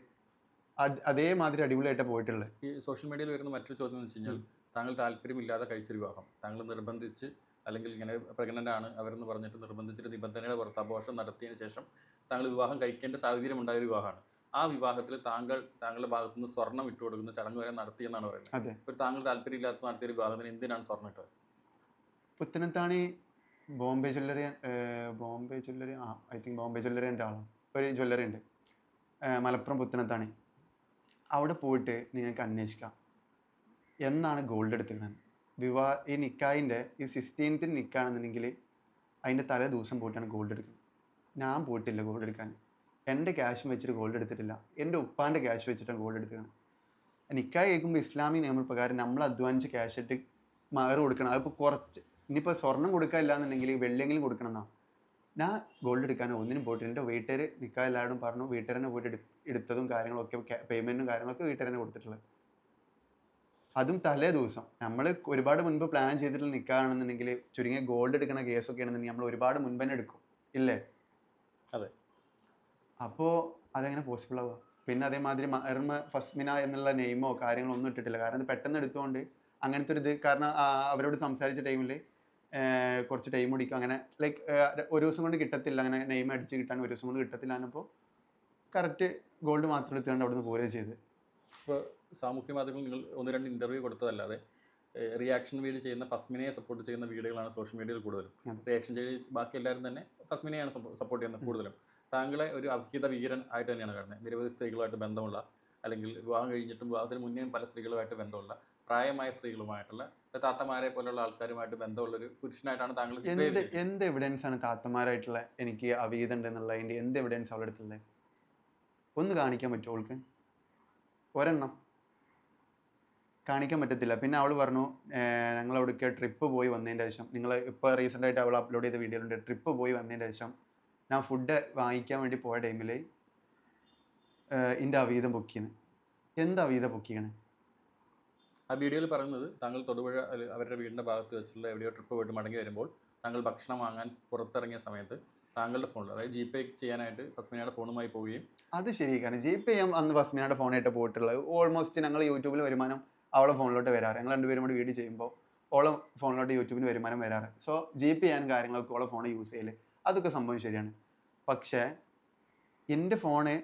അതേമാതിരി അടിപൊളിയായിട്ടാണ് പോയിട്ടുള്ളത്. ഈ സോഷ്യൽ മീഡിയയിൽ വരുന്ന മറ്റൊരു ചോദ്യം എന്ന് വെച്ച് കഴിഞ്ഞാൽ, താങ്കൾ താല്പര്യമില്ലാതെ കഴിച്ചൊരു വിവാഹം, താങ്കൾ നിർബന്ധിച്ച് അല്ലെങ്കിൽ ഇങ്ങനെ പ്രഗ്നൻ്റ് ആണ് അവരെന്ന് പറഞ്ഞിട്ട് നിർബന്ധിച്ചിട്ട് നിബന്ധനയുടെ പുറത്ത് അബോർഷൻ നടത്തിയതിന് ശേഷം താങ്കൾ വിവാഹം കഴിക്കേണ്ട സാഹചര്യം ഉണ്ടായ ഒരു വിവാഹമാണ്. ആ വിവാഹത്തിൽ താങ്കളുടെ ഭാഗത്തു നിന്ന് സ്വർണം ഇട്ട് കൊടുക്കുന്ന ചടങ്ങ് വരെ നടത്തിയെന്നാണ് പറയുന്നത്. അതെ. ഇപ്പോൾ താങ്കൾ താല്പര്യമില്ലാത്ത നടത്തിയ ഒരു വിവാഹത്തിന് എന്തിനാണ് സ്വർണ്ണം ഇട്ടത്? Puthanathani Bombay jewellery, I think Bombay jewellery എൻ്റെ ആളാണ്. ഒരു ജ്വല്ലറി ഉണ്ട് മലപ്പുറം പുത്തനത്താണി. അവിടെ പോയിട്ട് നിങ്ങൾക്ക് അന്വേഷിക്കാം എന്നാണ് ഗോൾഡ് എടുത്തിരുന്നത്. ഈ നിക്കായിൻ്റെ ഈ 16th നിക്കാണെന്നുണ്ടെങ്കിൽ അതിൻ്റെ തലേ ദിവസം പോയിട്ടാണ് ഗോൾഡ് എടുക്കുന്നത്. ഞാൻ പോയിട്ടില്ല ഗോൾഡ് എടുക്കാൻ. എൻ്റെ ക്യാഷ് വെച്ചിട്ട് ഗോൾഡ് എടുത്തിട്ടില്ല, എൻ്റെ ഉപ്പാൻ്റെ ക്യാഷ് വെച്ചിട്ടാണ് ഗോൾഡ് എടുത്തിരുന്നത്. നിക്കായ് കേൾക്കുമ്പോൾ ഇസ്ലാമിക നിയമപ്രകാരം നമ്മൾ അധ്വാനിച്ച് ക്യാഷ് ഇട്ട് മഹർ കൊടുക്കണം. അതിപ്പോൾ കുറച്ച് ഇനിയിപ്പോൾ സ്വർണം കൊടുക്കാനില്ല എന്നുണ്ടെങ്കിൽ വെള്ളിയെങ്കിലും കൊടുക്കണം എന്നാണ്. ഞാൻ ഗോൾഡ് എടുക്കാനോ ഒന്നിനും പോയിട്ടില്ല. എൻ്റെ വീട്ടുകാർ നിക്കായ് എല്ലാവരും പറഞ്ഞു വീട്ടുകാരനെ പോയിട്ട് എടുത്തതും കാര്യങ്ങളൊക്കെ പേയ്മെൻറ്റും കാര്യങ്ങളൊക്കെ വീട്ടുകാരനെ കൊടുത്തിട്ടുള്ളത്. അതും തലേ ദിവസം. നമ്മൾ ഒരുപാട് മുൻപ് പ്ലാൻ ചെയ്തിട്ടുള്ള നിൽക്കുകയാണെന്നുണ്ടെങ്കിൽ ചുരുങ്ങിയ ഗോൾഡ് എടുക്കുന്ന കേസൊക്കെ ആണെന്നുണ്ടെങ്കിൽ നമ്മൾ ഒരുപാട് മുൻപ് തന്നെ എടുക്കും, ഇല്ലേ? അതെ. അപ്പോൾ അതെങ്ങനെ പോസിബിൾ ആവുക? പിന്നെ അതേമാതിരി മഹർമ ഫസ്മിന എന്നുള്ള നെയിമോ കാര്യങ്ങളോ ഒന്നും ഇട്ടിട്ടില്ല. കാരണം ഇത് പെട്ടെന്ന് എടുത്തുകൊണ്ട് അങ്ങനത്തെ ഒരു ഇത്, കാരണം അവരോട് സംസാരിച്ച ടൈമിൽ കുറച്ച് ടൈം പിടിക്കും. അങ്ങനെ ലൈക്ക് ഒരു ദിവസം കൊണ്ട് കിട്ടത്തില്ല, അങ്ങനെ നെയിം അടിച്ച് കിട്ടാൻ ഒരു ദിവസം കൊണ്ട് കിട്ടത്തില്ല. എന്നപ്പോൾ കറക്റ്റ് ഗോൾഡ് മാത്രം എടുത്തുകൊണ്ട് അവിടെ നിന്ന് പോരുക ചെയ്ത്. ഇപ്പോൾ സാമൂഹ്യ മാധ്യമങ്ങളിൽ നിങ്ങൾ 1-2 ഇൻ്റർവ്യൂ കൊടുത്തതല്ലാതെ റിയാക്ഷൻ വീഡിയോ ചെയ്യുന്ന ഫസ്മിനയെ സപ്പോർട്ട് ചെയ്യുന്ന വീഡിയോകളാണ് സോഷ്യൽ മീഡിയയിൽ കൂടുതലും. റിയാക്ഷൻ ചെയ്ത് ബാക്കി എല്ലാവരും തന്നെ ഫസ്മിനെയാണ് സപ്പോർട്ട് ചെയ്യുന്നത് കൂടുതലും. താങ്കളെ ഒരു അഭിഹിത വീരൻ ആയിട്ട് തന്നെയാണ് കാണുന്നത്. നിരവധി സ്ത്രീകളുമായിട്ട് ബന്ധമുള്ള, അല്ലെങ്കിൽ വിവാഹം കഴിഞ്ഞിട്ടും വിവാഹത്തിന് മുന്നേ പല സ്ത്രീകളുമായിട്ട് ബന്ധമുള്ള, പ്രായമായ സ്ത്രീകളുമായിട്ടുള്ള, താത്തമാരെ പോലുള്ള ആൾക്കാരുമായിട്ട് ബന്ധമുള്ളൊരു പുരുഷനായിട്ടാണ് താങ്കൾ. എന്ത് എവിഡൻസ് ആണ് താത്തമാരായിട്ടുള്ള എനിക്ക് അവീതം ഉണ്ടെന്നുള്ളതിൻ്റെ എന്ത് എവിഡൻസ് അവളുടെ അടുത്തുള്ളത്? ഒന്ന് കാണിക്കാൻ പറ്റുമോ അവൾക്ക്? ഒരെണ്ണം കാണിക്കാൻ പറ്റത്തില്ല. പിന്നെ അവൾ പറഞ്ഞു ഞങ്ങൾ അവിടേക്ക് ട്രിപ്പ് പോയി വന്നതിൻ്റെ ശേഷം, നിങ്ങൾ ഇപ്പോൾ റീസെൻ്റായിട്ട് അവൾ അപ്ലോഡ് ചെയ്ത വീഡിയോയിലുണ്ട്, ട്രിപ്പ് പോയി വന്നതിൻ്റെ ശേഷം ഞാൻ ഫുഡ് വാങ്ങിക്കാൻ വേണ്ടി പോയ ടൈമിൽ എൻ്റെ അവീതം പൊക്കിയെന്ന്. എന്ത് അവീതം പൊക്കിയാണ്? ആ വീഡിയോയിൽ പറയുന്നത് താങ്കൾ തൊടുപുഴ അവരുടെ വീടിൻ്റെ ഭാഗത്ത് വെച്ചുള്ള എവിടെയോ ട്രിപ്പ് പോയിട്ട് മടങ്ങി വരുമ്പോൾ താങ്കൾ ഭക്ഷണം വാങ്ങാൻ പുറത്തിറങ്ങിയ സമയത്ത് താങ്കളുടെ ഫോണിൽ, അതായത് GPay ചെയ്യാനായിട്ട് ഫസ്മിനയുടെ ഫോണുമായി പോവുകയും. അത് ശരി, കാരണം GPay ചെയ്യാൻ അന്ന് ഫസ്മിനയുടെ ഫോണായിട്ട് പോയിട്ടുള്ളത്. ഓൾമോസ്റ്റ് ഞങ്ങൾ യൂട്യൂബിൽ വരുമാനം അവളെ ഫോണിലോട്ട് വരാറ്. ഞങ്ങൾ രണ്ടുപേരും കൂടി വീഡിയോ ചെയ്യുമ്പോൾ ഓളെ ഫോണിലോട്ട് യൂട്യൂബിന് വരുമാനം വരാറ്. സോ GPay ചെയ്യാനും കാര്യങ്ങളൊക്കെ ഓളെ ഫോൺ യൂസ് ചെയ്യൽ, അതൊക്കെ സംഭവം ശരിയാണ്. പക്ഷേ എൻ്റെ ഫോണ്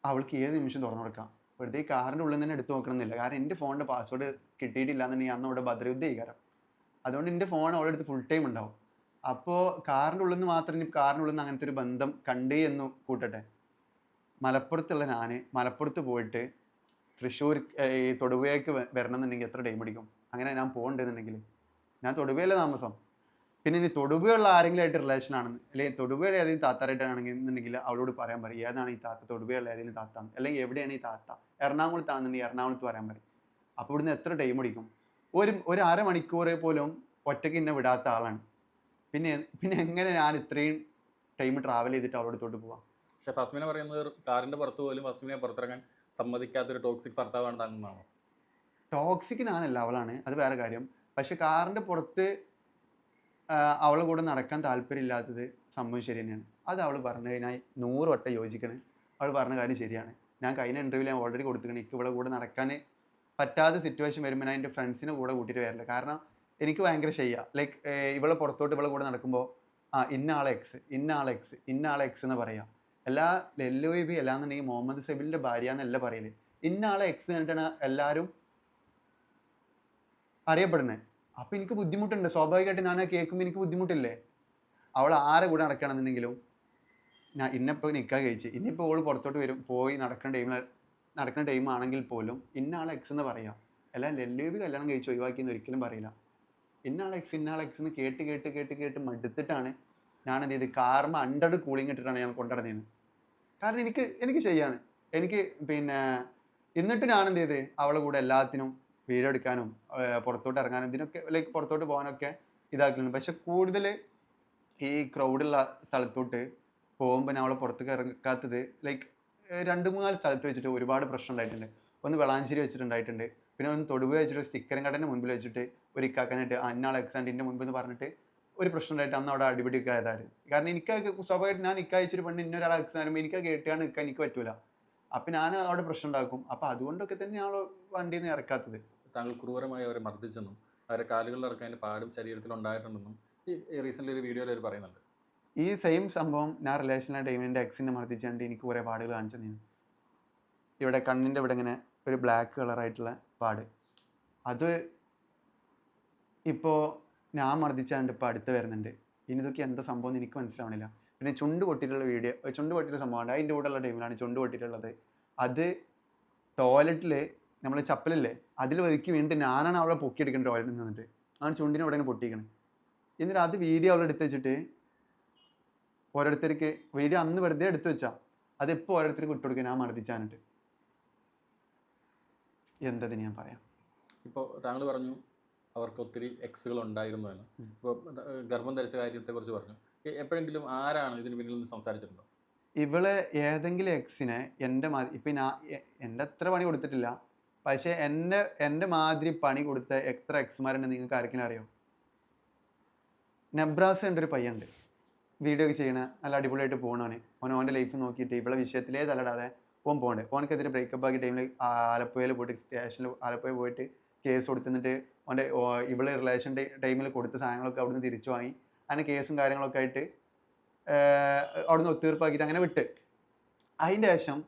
അവൾക്ക് ഏത് നിമിഷം തുറന്നു കൊടുക്കാം. വെറുതെ ഈ കാറിൻ്റെ ഉള്ളിൽ തന്നെ എടുത്തു നോക്കണമെന്നില്ല. കാരണം എൻ്റെ ഫോണിൻ്റെ പാസ്വേഡ് കിട്ടിയിട്ടില്ല എന്നുണ്ടെങ്കിൽ അന്ന് അവിടെ ഭദ്രയുദ്ധ ചെയ്യാറ്. അതുകൊണ്ട് എൻ്റെ ഫോൺ അവളുടെ അടുത്ത് ഫുൾ ടൈം ഉണ്ടാവും. അപ്പോൾ കാറിൻ്റെ ഉള്ളിൽ നിന്ന് മാത്രം, ഇനി കാറിൻ്റെ ഉള്ളിൽ നിന്ന് അങ്ങനത്തെ ഒരു ബന്ധം കണ്ടേ എന്ന് കൂട്ടട്ടെ. മലപ്പുറത്തുള്ള ഞാൻ മലപ്പുറത്ത് പോയിട്ട് തൃശ്ശൂർ ഈ തൊടുപുഴയ്ക്ക് വരണം എന്നുണ്ടെങ്കിൽ എത്ര ടൈം പിടിക്കും? അങ്ങനെ ഞാൻ പോകണ്ടെന്നുണ്ടെങ്കിൽ ഞാൻ തൊടുപുഴയിലെ താമസം. പിന്നെ ഇനി തൊടുപുഴയുള്ള ആരെങ്കിലും ആയിട്ട് റിലേഷൻ ആണെന്ന്, അല്ലെങ്കിൽ തൊടുപുഴയിൽ ഏതെങ്കിലും താത്താരായിട്ടാണെന്നുണ്ടെങ്കിൽ അവളോട് പറയാൻ പറയും ഏതാണ് ഈ താത്ത, തൊടുപുഴയുള്ള ഏതെങ്കിലും താത്താണ്, അല്ലെങ്കിൽ എവിടെയാണ് ഈ താത്ത, എറണാകുളത്താണെന്നുണ്ടെങ്കിൽ എറണാകുളത്ത് പറയാൻ പറയും. അപ്പോൾ ഇവിടുന്ന് എത്ര ടൈം പിടിക്കും? ഒരു അരമണിക്കൂർ പോലും ഒറ്റയ്ക്ക് എന്നെ വിടാത്ത ആളാണ്. പിന്നെ എങ്ങനെ ഞാൻ ഇത്രയും ടൈം ട്രാവൽ ചെയ്തിട്ട് അവളുടെ അടുത്തോട്ട് പോവാം? പക്ഷേ ഫസ്മിന പറയുന്നത് കാറിൻ്റെ പുറത്ത് പോലും ഫസ്മിനെ പുറത്തിറങ്ങാൻ സമ്മതിക്കാത്തൊരു ടോക്സിക് ഭർത്താവാണ് താങ്കളാണോ? ടോക്സിക് ഞാനല്ല, അവളാണ്, അത് വേറെ കാര്യം. പക്ഷെ കാറിൻ്റെ പുറത്ത് അവളെ കൂടെ നടക്കാൻ താല്പര്യമില്ലാത്തത് സംഭവം ശരി തന്നെയാണ്. അത് അവൾ പറഞ്ഞത് ഞാൻ 100 വട്ടം യോജിക്കണം. അവൾ പറഞ്ഞ കാര്യം ശരിയാണ്. ഞാൻ കഴിഞ്ഞ ഇൻ്റർവ്യൂവിൽ ഞാൻ ഓൾറെഡി കൊടുത്തിട്ടുണ്ട്. എനിക്ക് ഇവളെ കൂടെ നടക്കാൻ പറ്റാത്ത സിറ്റുവേഷൻ വരുമ്പോൾ ഞാൻ എൻ്റെ ഫ്രണ്ട്സിനെ കൂടെ കൂട്ടിയിട്ട് വരില്ല. കാരണം എനിക്ക് ഭയങ്കര ഷെയ്യാ. ലൈക്ക് ഇവളെ പുറത്തോട്ട് ഇവളെ കൂടെ നടക്കുമ്പോൾ ഇന്ന ആളെ എക്സ് എന്ന് പറയാം. എല്ലാ LOB അല്ലാന്നുണ്ടെങ്കിൽ മുഹമ്മദ് സബിലിൻ്റെ ഭാര്യ എന്നല്ല പറയല്. ഇന്ന ആളെ എക്സ് കണ്ടിട്ടാണ് എല്ലാവരും അറിയപ്പെടുന്നത്. അപ്പം എനിക്ക് ബുദ്ധിമുട്ടുണ്ട്. സ്വാഭാവികമായിട്ട് ഞാൻ കേൾക്കുമ്പോൾ എനിക്ക് ബുദ്ധിമുട്ടില്ലേ? അവൾ ആരെ കൂടെ നടക്കുകയാണെന്നുണ്ടെങ്കിലും ഞാൻ ഇന്നിപ്പോൾ നിൽക്കാൻ കഴിച്ച് ഇനിയിപ്പോൾ അവൾ പുറത്തോട്ട് പോയി നടക്കുന്ന ടൈം ആണെങ്കിൽ പോലും ഇന്ന ആളെ എക്സ് എന്ന് പറയാം. അല്ല LOB കല്യാണം കഴിച്ച് ഒഴിവാക്കിയെന്ന് ഒരിക്കലും പറയില്ല. ഇന്ന ആളെ എക്സ് എന്ന് കേട്ട് മടുത്തിട്ടാണ് ഞാൻ എന്ത് ചെയ്ത് കാർമ 100 കൂളിംഗ് ഇട്ടിട്ടാണ് ഞാൻ കൊണ്ടുനടന്നത്. കാരണം എനിക്ക് ശരിയാണ്. എനിക്ക് പിന്നെ എന്നിട്ട് ഞാൻ എന്ത് ചെയ്ത് അവളെ കൂടെ എല്ലാത്തിനും വീഡിയോ എടുക്കാനും പുറത്തോട്ട് ഇറങ്ങാനും ഇതിനൊക്കെ ലൈക്ക് പുറത്തോട്ട് പോകാനൊക്കെ ഇതാക്കലുണ്ട്. പക്ഷെ കൂടുതൽ ഈ ക്രൗഡുള്ള സ്ഥലത്തോട്ട് പോകുമ്പോൾ ഞാൻ അവളെ പുറത്തേക്ക് ഇറക്കാത്തത് ലൈക്ക് 2-3 സ്ഥലത്ത് വെച്ചിട്ട് ഒരുപാട് പ്രശ്നം ഉണ്ടായിട്ടുണ്ട്. ഒന്ന് വെളാഞ്ചേരി വെച്ചിട്ടുണ്ടായിട്ടുണ്ട്. പിന്നെ ഒന്ന് തൊടുപുഴ വെച്ചിട്ട് സ്റ്റിക്കറും കടൻ്റെ മുൻപിൽ വെച്ചിട്ട് ഒരു ഇക്കാക്കാനായിട്ട് അന്നാൾ എക്സാൻഡിൻ്റെ മുൻപ് എന്ന് പറഞ്ഞിട്ട് ഒരു പ്രശ്നം ഉണ്ടായിട്ട് അന്ന് അവിടെ അടിപിടിയൊക്കെ ആയതായിരുന്നു. കാരണം എനിക്ക് സ്വാഭാവികമായിട്ട് ഞാൻ ഇക്കയച്ചിട്ട് പെണ്ണ് ഇന്നൊരാളെ എക്സാൻ വരുമ്പോൾ എനിക്ക് കേട്ടാണ് നിൽക്കാൻ എനിക്ക് പറ്റൂല. അപ്പം ഞാൻ അവിടെ പ്രശ്നം ഉണ്ടാക്കും. അപ്പം അതുകൊണ്ടൊക്കെ തന്നെ ഞാൻ വണ്ടിയിൽ നിന്ന് ഇറക്കാത്തത്. താങ്കൾ ക്രൂരമായി അവരെ മർദ്ദിച്ചെന്നും അവരുടെ കാലുകളിലടക്കം അതിൻ്റെ പാടും ശരീരത്തിൽ ഉണ്ടായിട്ടുണ്ടെന്നും ഈ റീസെൻ്റ് ഒരു വീഡിയോയിൽ അവർ പറയുന്നുണ്ട്. ഈ സെയിം സംഭവം ഞാൻ റിലേഷനിലെ ടൈമിൽ എൻ്റെ എക്സിനെ മർദ്ദിച്ചുകൊണ്ട് എനിക്ക് കുറേ പാടുകൾ കാണിച്ചു തന്നു. ഇവിടെ കണ്ണിൻ്റെ ഇവിടെ ഇങ്ങനെ ഒരു ബ്ലാക്ക് കളറായിട്ടുള്ള പാട്. അത് ഇപ്പോൾ ഞാൻ മർദ്ദിച്ചാണ്ട് ഇപ്പോൾ അടുത്ത് വരുന്നുണ്ട്. ഇനി ഇതൊക്കെ എന്താ സംഭവം എന്ന് എനിക്ക് മനസ്സിലാവണില്ല. പിന്നെ ചുണ്ട് പൊട്ടിയിട്ടുള്ള വീഡിയോ, ചുണ്ട് പൊട്ടിയിട്ടുള്ള സംഭവമാണ് അതിൻ്റെ കൂടെയുള്ള ടൈമിലാണ് ചുണ്ട് പൊട്ടിയിട്ടുള്ളത്. അത് ടോയ്ലറ്റിൽ നമ്മൾ ചപ്പലില്ലേ അതിൽ ഒതുക്കി വീണിട്ട് ഞാനാണ് അവളെ പൊക്കിയെടുക്കുന്നത് ടോയ്ലറ്റിൽ നിന്നിട്ട്. ആണ് ചുണ്ടിനെ ഇവിടെ പൊട്ടിക്കണം. എന്നിട്ട് അത് വീഡിയോ അവളെ എടുത്ത് വെച്ചിട്ട് ഓരോരുത്തർക്ക് വീഡിയോ അന്ന് വെറുതെ എടുത്തു വെച്ചാൽ അതിപ്പോൾ ഓരോരുത്തർക്ക് വിട്ടുകൊടുക്കുക ഞാൻ മർദ്ദിച്ചാനിട്ട്. എന്തതിന് ഞാൻ പറയാം. ഇപ്പോൾ താങ്കൾ പറഞ്ഞു അവർക്ക് ഒത്തിരി എക്സുകൾ ഉണ്ടായിരുന്നു എന്ന്. ഇപ്പോൾ ഗർഭം ധരിച്ച കാര്യത്തെക്കുറിച്ച് പറഞ്ഞു. എപ്പോഴെങ്കിലും ആരാണ് ഇതിന് പിന്നിൽ നിന്ന് സംസാരിച്ചിട്ടുണ്ടോ? ഇവള് ഏതെങ്കിലും എക്സിനെ ഇപ്പം എൻ്റെ അത്ര പണി കൊടുത്തിട്ടില്ല, പക്ഷേ എൻ്റെ മാതിരി പണി കൊടുത്ത എത്ര എക്സ്മാരുണ്ട് നിങ്ങൾക്ക് ആർക്കെങ്കിലും അറിയോ? നെബ്രാസ് എൻ്റെ ഒരു പയ്യുണ്ട്, വീഡിയോ ഒക്കെ ചെയ്യണ നല്ല അടിപൊളിയായിട്ട് പോകണവന്. ഓൻ്റെ ലൈഫ് നോക്കിയിട്ട് ഇവളെ വിഷയത്തിലേ തലടാതെ പോകണ്ടേ. ഓനക്കെതിരെ ബ്രേക്കപ്പ് ആക്കിയ ടൈമിൽ ആലപ്പുഴയിൽ പോയിട്ട് സ്റ്റേഷനിൽ ആലപ്പുഴ പോയിട്ട് കേസ് കൊടുത്തിട്ട് ഓൻ്റെ ഇവളെ റിലേഷൻ ടൈമിൽ കൊടുത്ത സാധനങ്ങളൊക്കെ അവിടുന്ന് തിരിച്ചു വാങ്ങി അങ്ങനെ കേസും കാര്യങ്ങളൊക്കെ ആയിട്ട് അവിടുന്ന് ഒത്തീർപ്പാക്കിയിട്ട് അങ്ങനെ വിട്ട്. അതിൻ്റെ ശേഷം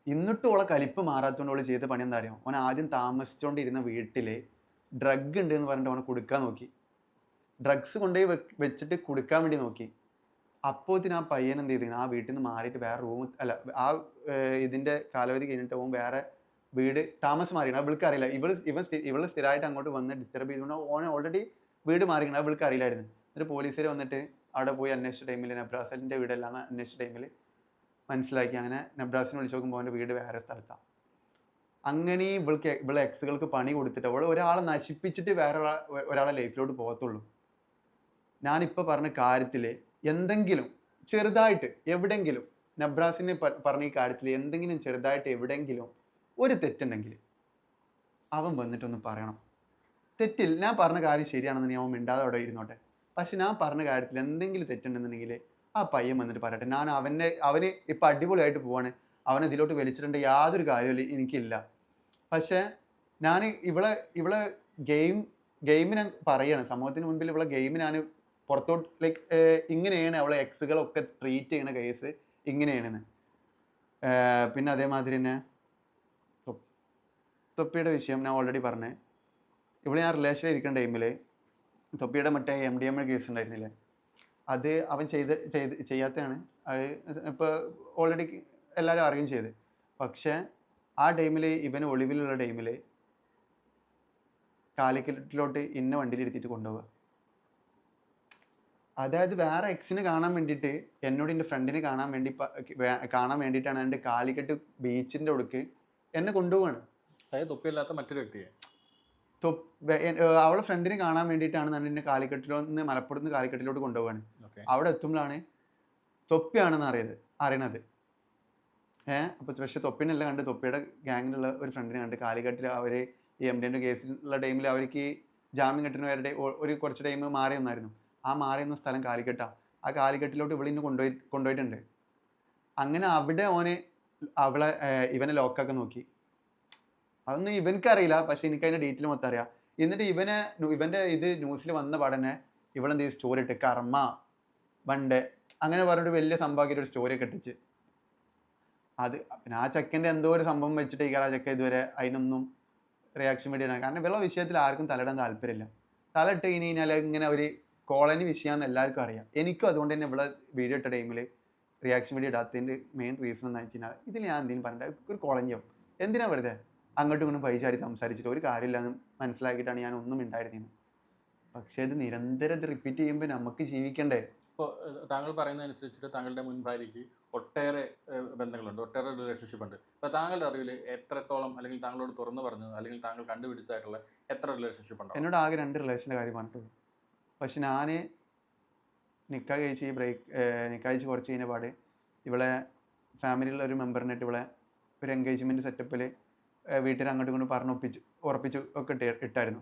എന്നിട്ടും ഓളെ കലിപ്പ് മാറാത്തതുകൊണ്ട് ഓള് ചെയ്ത പണി എന്താ അറിയാം? ഓൻ ആദ്യം താമസിച്ചുകൊണ്ടിരുന്ന വീട്ടിൽ ഡ്രഗ് ഉണ്ട് എന്ന് പറഞ്ഞിട്ട് അവനെ കൊടുക്കാൻ നോക്കി. ഡ്രഗ്സ് കൊണ്ടുപോയി വെച്ചിട്ട് കൊടുക്കാൻ വേണ്ടി നോക്കി. അപ്പോഴത്തിന് ആ പയ്യൻ എന്ത് ചെയ്തു, ആ വീട്ടിൽ നിന്ന് മാറിയിട്ട് വേറെ റൂം ആ ഇതിൻ്റെ കാലാവധി കഴിഞ്ഞിട്ട് ഓൻ വേറെ വീട് താമസം മാറിയാണ്. അവൾക്ക് അറിയില്ല. ഇവള് സ്ഥിരമായിട്ട് അങ്ങോട്ട് വന്ന് ഡിസ്റ്റർബ് ചെയ്തുകൊണ്ട് ഓനെ ഓൾറെഡി വീട് മാറിക്കണം. അവൾക്ക് അറിയില്ലായിരുന്നു. എന്നിട്ട് പോലീസുകാർ വന്നിട്ട് അവിടെ പോയി അന്വേഷിച്ച ടൈമിൽ നബ്രാസിൻ്റെ വീടെല്ലാന്ന് അന്വേഷിച്ച ടൈമിൽ മനസ്സിലാക്കി. അങ്ങനെ നബ്രാസിനെ വിളിച്ച് നോക്കുമ്പോൾ അവൻ്റെ വീട് വേറെ സ്ഥലത്താണ്. അങ്ങനെ ഇവളെ എക്സുകൾക്ക് പണി കൊടുത്തിട്ട് അവൾ ഒരാളെ നശിപ്പിച്ചിട്ട് വേറെ ഒരാളെ ലൈഫിലോട്ട് പോകത്തുള്ളൂ. ഞാനിപ്പോൾ പറഞ്ഞ കാര്യത്തിൽ എന്തെങ്കിലും ചെറുതായിട്ട് എവിടെയെങ്കിലും നബ്രാസിനെ പറഞ്ഞ ഈ കാര്യത്തിൽ എന്തെങ്കിലും ചെറുതായിട്ട് എവിടെയെങ്കിലും ഒരു തെറ്റുണ്ടെങ്കിൽ അവൻ വന്നിട്ടൊന്ന് പറയണം. തെറ്റിൽ ഞാൻ പറഞ്ഞ കാര്യം ശരിയാണെന്ന് അവൻ മിണ്ടാതെ അവിടെ ഇരുന്നോട്ടെ. പക്ഷെ ഞാൻ പറഞ്ഞ കാര്യത്തിൽ എന്തെങ്കിലും തെറ്റുണ്ടെന്നുണ്ടെങ്കിൽ ആ പയ്യൻ വന്നിട്ട് പറയട്ടെ. ഞാൻ അവന് ഇപ്പം അടിപൊളിയായിട്ട് പോവാണ്, അവനെ ഇതിലോട്ട് വലിച്ചിട്ടുണ്ട് യാതൊരു കാര്യവും എനിക്കില്ല. പക്ഷേ ഞാൻ ഇവളെ ഗെയിം ഞാൻ പറയുകയാണ് സമൂഹത്തിന് മുൻപിൽ. ഇവളെ ഗെയിം ഞാൻ പുറത്തോട്ട് ഇങ്ങനെയാണ് അവളെ എക്സുകളൊക്കെ ട്രീറ്റ് ചെയ്യണ കേസ് ഇങ്ങനെയാണെന്ന്. പിന്നെ അതേമാതിരി തന്നെ തൊപ്പിയുടെ വിഷയം ഞാൻ ഓൾറെഡി പറഞ്ഞേ. ഇവിടെ ഞാൻ റിലേഷനിൽ ഇരിക്കുന്ന ടൈമിൽ തൊപ്പിയുടെ മറ്റേ MDMA കേസ് ഉണ്ടായിരുന്നില്ലേ, അത് അവൻ ചെയ്യാത്തതാണ്. അത് ഇപ്പോൾ ഓൾറെഡി എല്ലാവരും അറിയുകയും ചെയ്ത്. പക്ഷേ ആ ടൈമിൽ ഇവന് ഒളിവിലുള്ള ടൈമിൽ കാലിക്കറ്റിലോട്ട് ഇന്ന വണ്ടിയിൽ എടുത്തിട്ട് കൊണ്ടുപോവുക. അതായത് വേറെ എക്സിനെ കാണാൻ വേണ്ടിയിട്ട് എന്നോട് എൻ്റെ ഫ്രണ്ടിനെ കാണാൻ വേണ്ടിയിട്ടാണ് എൻ്റെ കാലിക്കറ്റ് ബീച്ചിൻ്റെ അടുക്ക് എന്നെ കൊണ്ടുപോവാണ്. അതായത് തൊപ്പിയല്ലാത്ത മറ്റൊരു വ്യക്തിയെ അവളെ ഫ്രണ്ടിനെ കാണാൻ വേണ്ടിയിട്ടാണ് ഞാൻ എന്നെ കാലിക്കറ്റിലോന്ന് മലപ്പുറത്ത് നിന്ന് കാലിക്കറ്റിലോട്ട് കൊണ്ടുപോവാണ്. അവിടെ എത്തുമ്പോഴാണ് തൊപ്പിയാണെന്ന് അറിയണത്. അപ്പോൾ പക്ഷെ തൊപ്പിനെല്ലാം കണ്ട് തൊപ്പിയുടെ ഗ്യാങ്ങിലുള്ള ഒരു ഫ്രണ്ടിനെ കണ്ട് കാലിക്കറ്റിൽ അവർ ഈ MDMA കേസിലുള്ള ടൈമിൽ അവർക്ക് ജാമ്യം കിട്ടുന്നവരുടെ ഒരു കുറച്ച് ടൈം മാറി വന്നായിരുന്നു. ആ മാറി വന്ന സ്ഥലം കാലിക്കട്ടാണ്. ആ കാലിക്കറ്റിലോട്ട് ഇവളിന്ന് കൊണ്ടുപോയിട്ടുണ്ട്. അങ്ങനെ അവിടെ ഇവനെ ലോക്കൊക്കെ നോക്കി. അതൊന്നും ഇവനക്കറിയില്ല, പക്ഷെ എനിക്ക് അതിൻ്റെ ഡീറ്റെയിൽ മൊത്തം അറിയാം. എന്നിട്ട് ഇവൻ്റെ ഇത് ന്യൂസിൽ വന്ന പാടന്നെ ഇവളെന്ത് ചെയ്യും, സ്റ്റോറി ഇട്ട് കർമ്മ വണ്ട് അങ്ങനെ പറഞ്ഞിട്ട് വലിയ സംഭവമാക്കിയിട്ട് ഒരു സ്റ്റോറിയൊക്കെ ഇട്ടിച്ച്. അത് പിന്നെ ആ ചെക്കൻ്റെ എന്തോ ഒരു സംഭവം വെച്ചിട്ട് ആ ചെക്ക ഇതുവരെ അതിനൊന്നും റിയാക്ഷൻ വീഡിയോ. കാരണം ഇവളുടെ വിഷയത്തിൽ ആർക്കും തലയിടാൻ താല്പര്യമില്ല. തലയിട്ട് കഴിഞ്ഞാൽ ഇങ്ങനെ ഒരു കോളനി വിഷയമാണെന്ന് എല്ലാവർക്കും അറിയാം. എനിക്കും അതുകൊണ്ട് തന്നെ ഇവിടെ വീഡിയോ ഇട്ട ടൈമിൽ റിയാക്ഷൻ വീഡിയോ ഇടാത്തതിൻ്റെ മെയിൻ റീസൺ എന്ന് വെച്ച് കഴിഞ്ഞാൽ ഇതിൽ ഞാൻ എന്തെങ്കിലും പറഞ്ഞിട്ട് ഒരു കോളനിയോ എന്തിനാ വെറുതെ അങ്ങോട്ടും ഇങ്ങോട്ടും പൈസ സംസാരിച്ചിട്ട് ഒരു കാര്യമില്ലെന്ന് മനസ്സിലാക്കിയിട്ടാണ് ഞാൻ ഒന്നും ഉണ്ടായിരുന്നത്. പക്ഷേ ഇത് നിരന്തരം റിപ്പീറ്റ് ചെയ്യുമ്പോൾ നമുക്ക് ജീവിക്കണ്ടേ? ഇപ്പോൾ താങ്കൾ പറയുന്നതനുസരിച്ചിട്ട് താങ്കളുടെ മുൻ ഭാര്യയ്ക്ക് ഒട്ടേറെ ബന്ധങ്ങളുണ്ട്, ഒട്ടേറെ റിലേഷൻഷിപ്പ് ഉണ്ട്. അപ്പോൾ താങ്കളുടെ അറിവിൽ എത്രത്തോളം, അല്ലെങ്കിൽ താങ്കളോട് തുറന്നു പറഞ്ഞത് അല്ലെങ്കിൽ താങ്കൾ കണ്ടുപിടിച്ചായിട്ടുള്ള എത്ര റിലേഷൻഷിപ്പ് ഉണ്ടോ? എന്നോട് ആകെ 2 റിലേഷൻ്റെ കാര്യം പറഞ്ഞിട്ടുള്ളൂ. പക്ഷെ ഞാൻ നിക്കാഹ് കഴിച്ച് കുറച്ച് കഴിഞ്ഞ പാട് ഇവളെ ഫാമിലിയിലുള്ള ഒരു മെമ്പറിനായിട്ട് ഇവളെ ഒരു എൻഗേജ്മെൻറ്റ് സെറ്റപ്പിൽ വീട്ടിൽ അങ്ങോട്ടും ഇങ്ങോട്ടും ഉറപ്പിച്ചു ഒക്കെ ഇട്ടായിരുന്നു.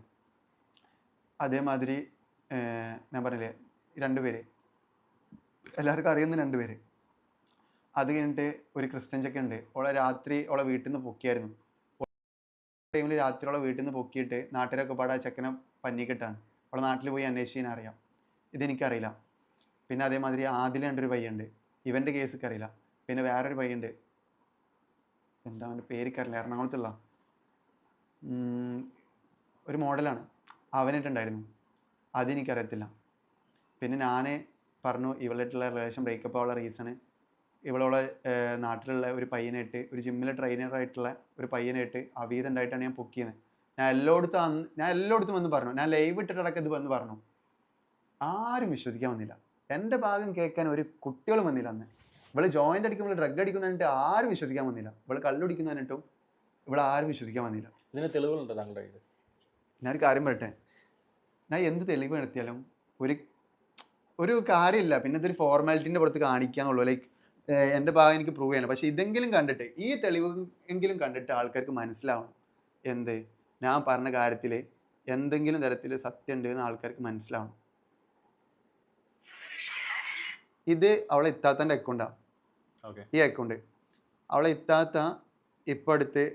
അതേമാതിരി ഞാൻ പറഞ്ഞില്ലേ 2 പേര്, എല്ലാവർക്കും അറിയുന്ന 2 പേര്. അത് കഴിഞ്ഞിട്ട് ഒരു ക്രിസ്ത്യൻ ചെക്ക ഉണ്ട്, ഓളെ രാത്രി ഓളെ വീട്ടിൽ നിന്ന് പൊക്കിയായിരുന്നു. ടൈമിൽ രാത്രിയോളം വീട്ടിൽ നിന്ന് പൊക്കിയിട്ട് നാട്ടുകാരൊക്കെ പാടെ ആ ചെക്കനെ പഞ്ഞിക്കിട്ടാണ്. അവളെ നാട്ടിൽ പോയി അന്വേഷിക്കാൻ അറിയാം. ഇതെനിക്കറിയില്ല. പിന്നെ അതേമാതിരി ആദിൽ കണ്ടൊരു പയ്യുണ്ട്, ഇവൻ്റെ കേസൊക്കെ അറിയില്ല. പിന്നെ വേറൊരു പയ്യുണ്ട്, എന്താ അവൻ്റെ പേരിക്കറിയില്ല, എറണാകുളത്തുള്ള ഒരു മോഡലാണ്, അവനായിട്ടുണ്ടായിരുന്നു. അതെനിക്കറിയത്തില്ല. പിന്നെ ഞാൻ പറഞ്ഞു ഇവളായിട്ടുള്ള റിലേഷൻ ബ്രേക്കപ്പ് ആവാനുള്ള റീസണ് ഇവളോളെ നാട്ടിലുള്ള ഒരു പയ്യനായിട്ട്, ഒരു ജിമ്മിലെ ട്രെയിനറായിട്ടുള്ള ഒരു പയ്യനായിട്ട് അവീതണ്ടായിട്ടാണ് ഞാൻ പൊക്കിയത്. ഞാൻ എല്ലായിടത്തും വന്ന് പറഞ്ഞു, ഞാൻ ലൈവ് ഇട്ടിട്ടടക്കം ഇത് വന്ന് പറഞ്ഞു. ആരും വിശ്വസിക്കാൻ വന്നില്ല. എൻ്റെ ഭാഗം കേൾക്കാൻ ഒരു കുട്ടികളും വന്നില്ല അന്ന്. ഇവള് ജോയിൻ്റ് അടിക്കുമ്പോൾ ഡ്രഗ് അടിക്കുന്നതിനിട്ട് ആരും വിശ്വസിക്കാൻ വന്നില്ല. ഇവള് കള്ളുടിക്കുന്നതിനിട്ടും ഇവിടെ ആരും വിശ്വസിക്കാൻ വന്നില്ല. ഇതിന് തെളിവുകളുണ്ടോ താങ്കളുടെ കയ്യിൽ? ഞാനൊരു കാര്യം പറയട്ടെ, ഞാൻ എന്ത് തെളിവ് നടത്തിയാലും ഒരു കാര്യമില്ല. പിന്നെ ഇതൊരു ഫോർമാലിറ്റീൻ്റെ പുറത്ത് കാണിക്കാന്നുള്ളൂ. ലൈക്ക് എൻ്റെ ഭാഗം എനിക്ക് പ്രൂവ് ചെയ്യണം. പക്ഷെ ഇതെങ്കിലും കണ്ടിട്ട്, ഈ തെളിവ് എങ്കിലും കണ്ടിട്ട് ആൾക്കാർക്ക് മനസ്സിലാവണം എന്ത് ഞാൻ പറഞ്ഞ കാര്യത്തിൽ എന്തെങ്കിലും തരത്തിൽ സത്യം ഉണ്ട് എന്ന് ആൾക്കാർക്ക് മനസ്സിലാവണം. ഇത് അവളെ ഇത്താത്തൻ്റെ അക്കൗണ്ടാണ്. ഈ അക്കൗണ്ട് അവളെ ഇത്താത്ത ഇപ്പോൾ അടുത്ത്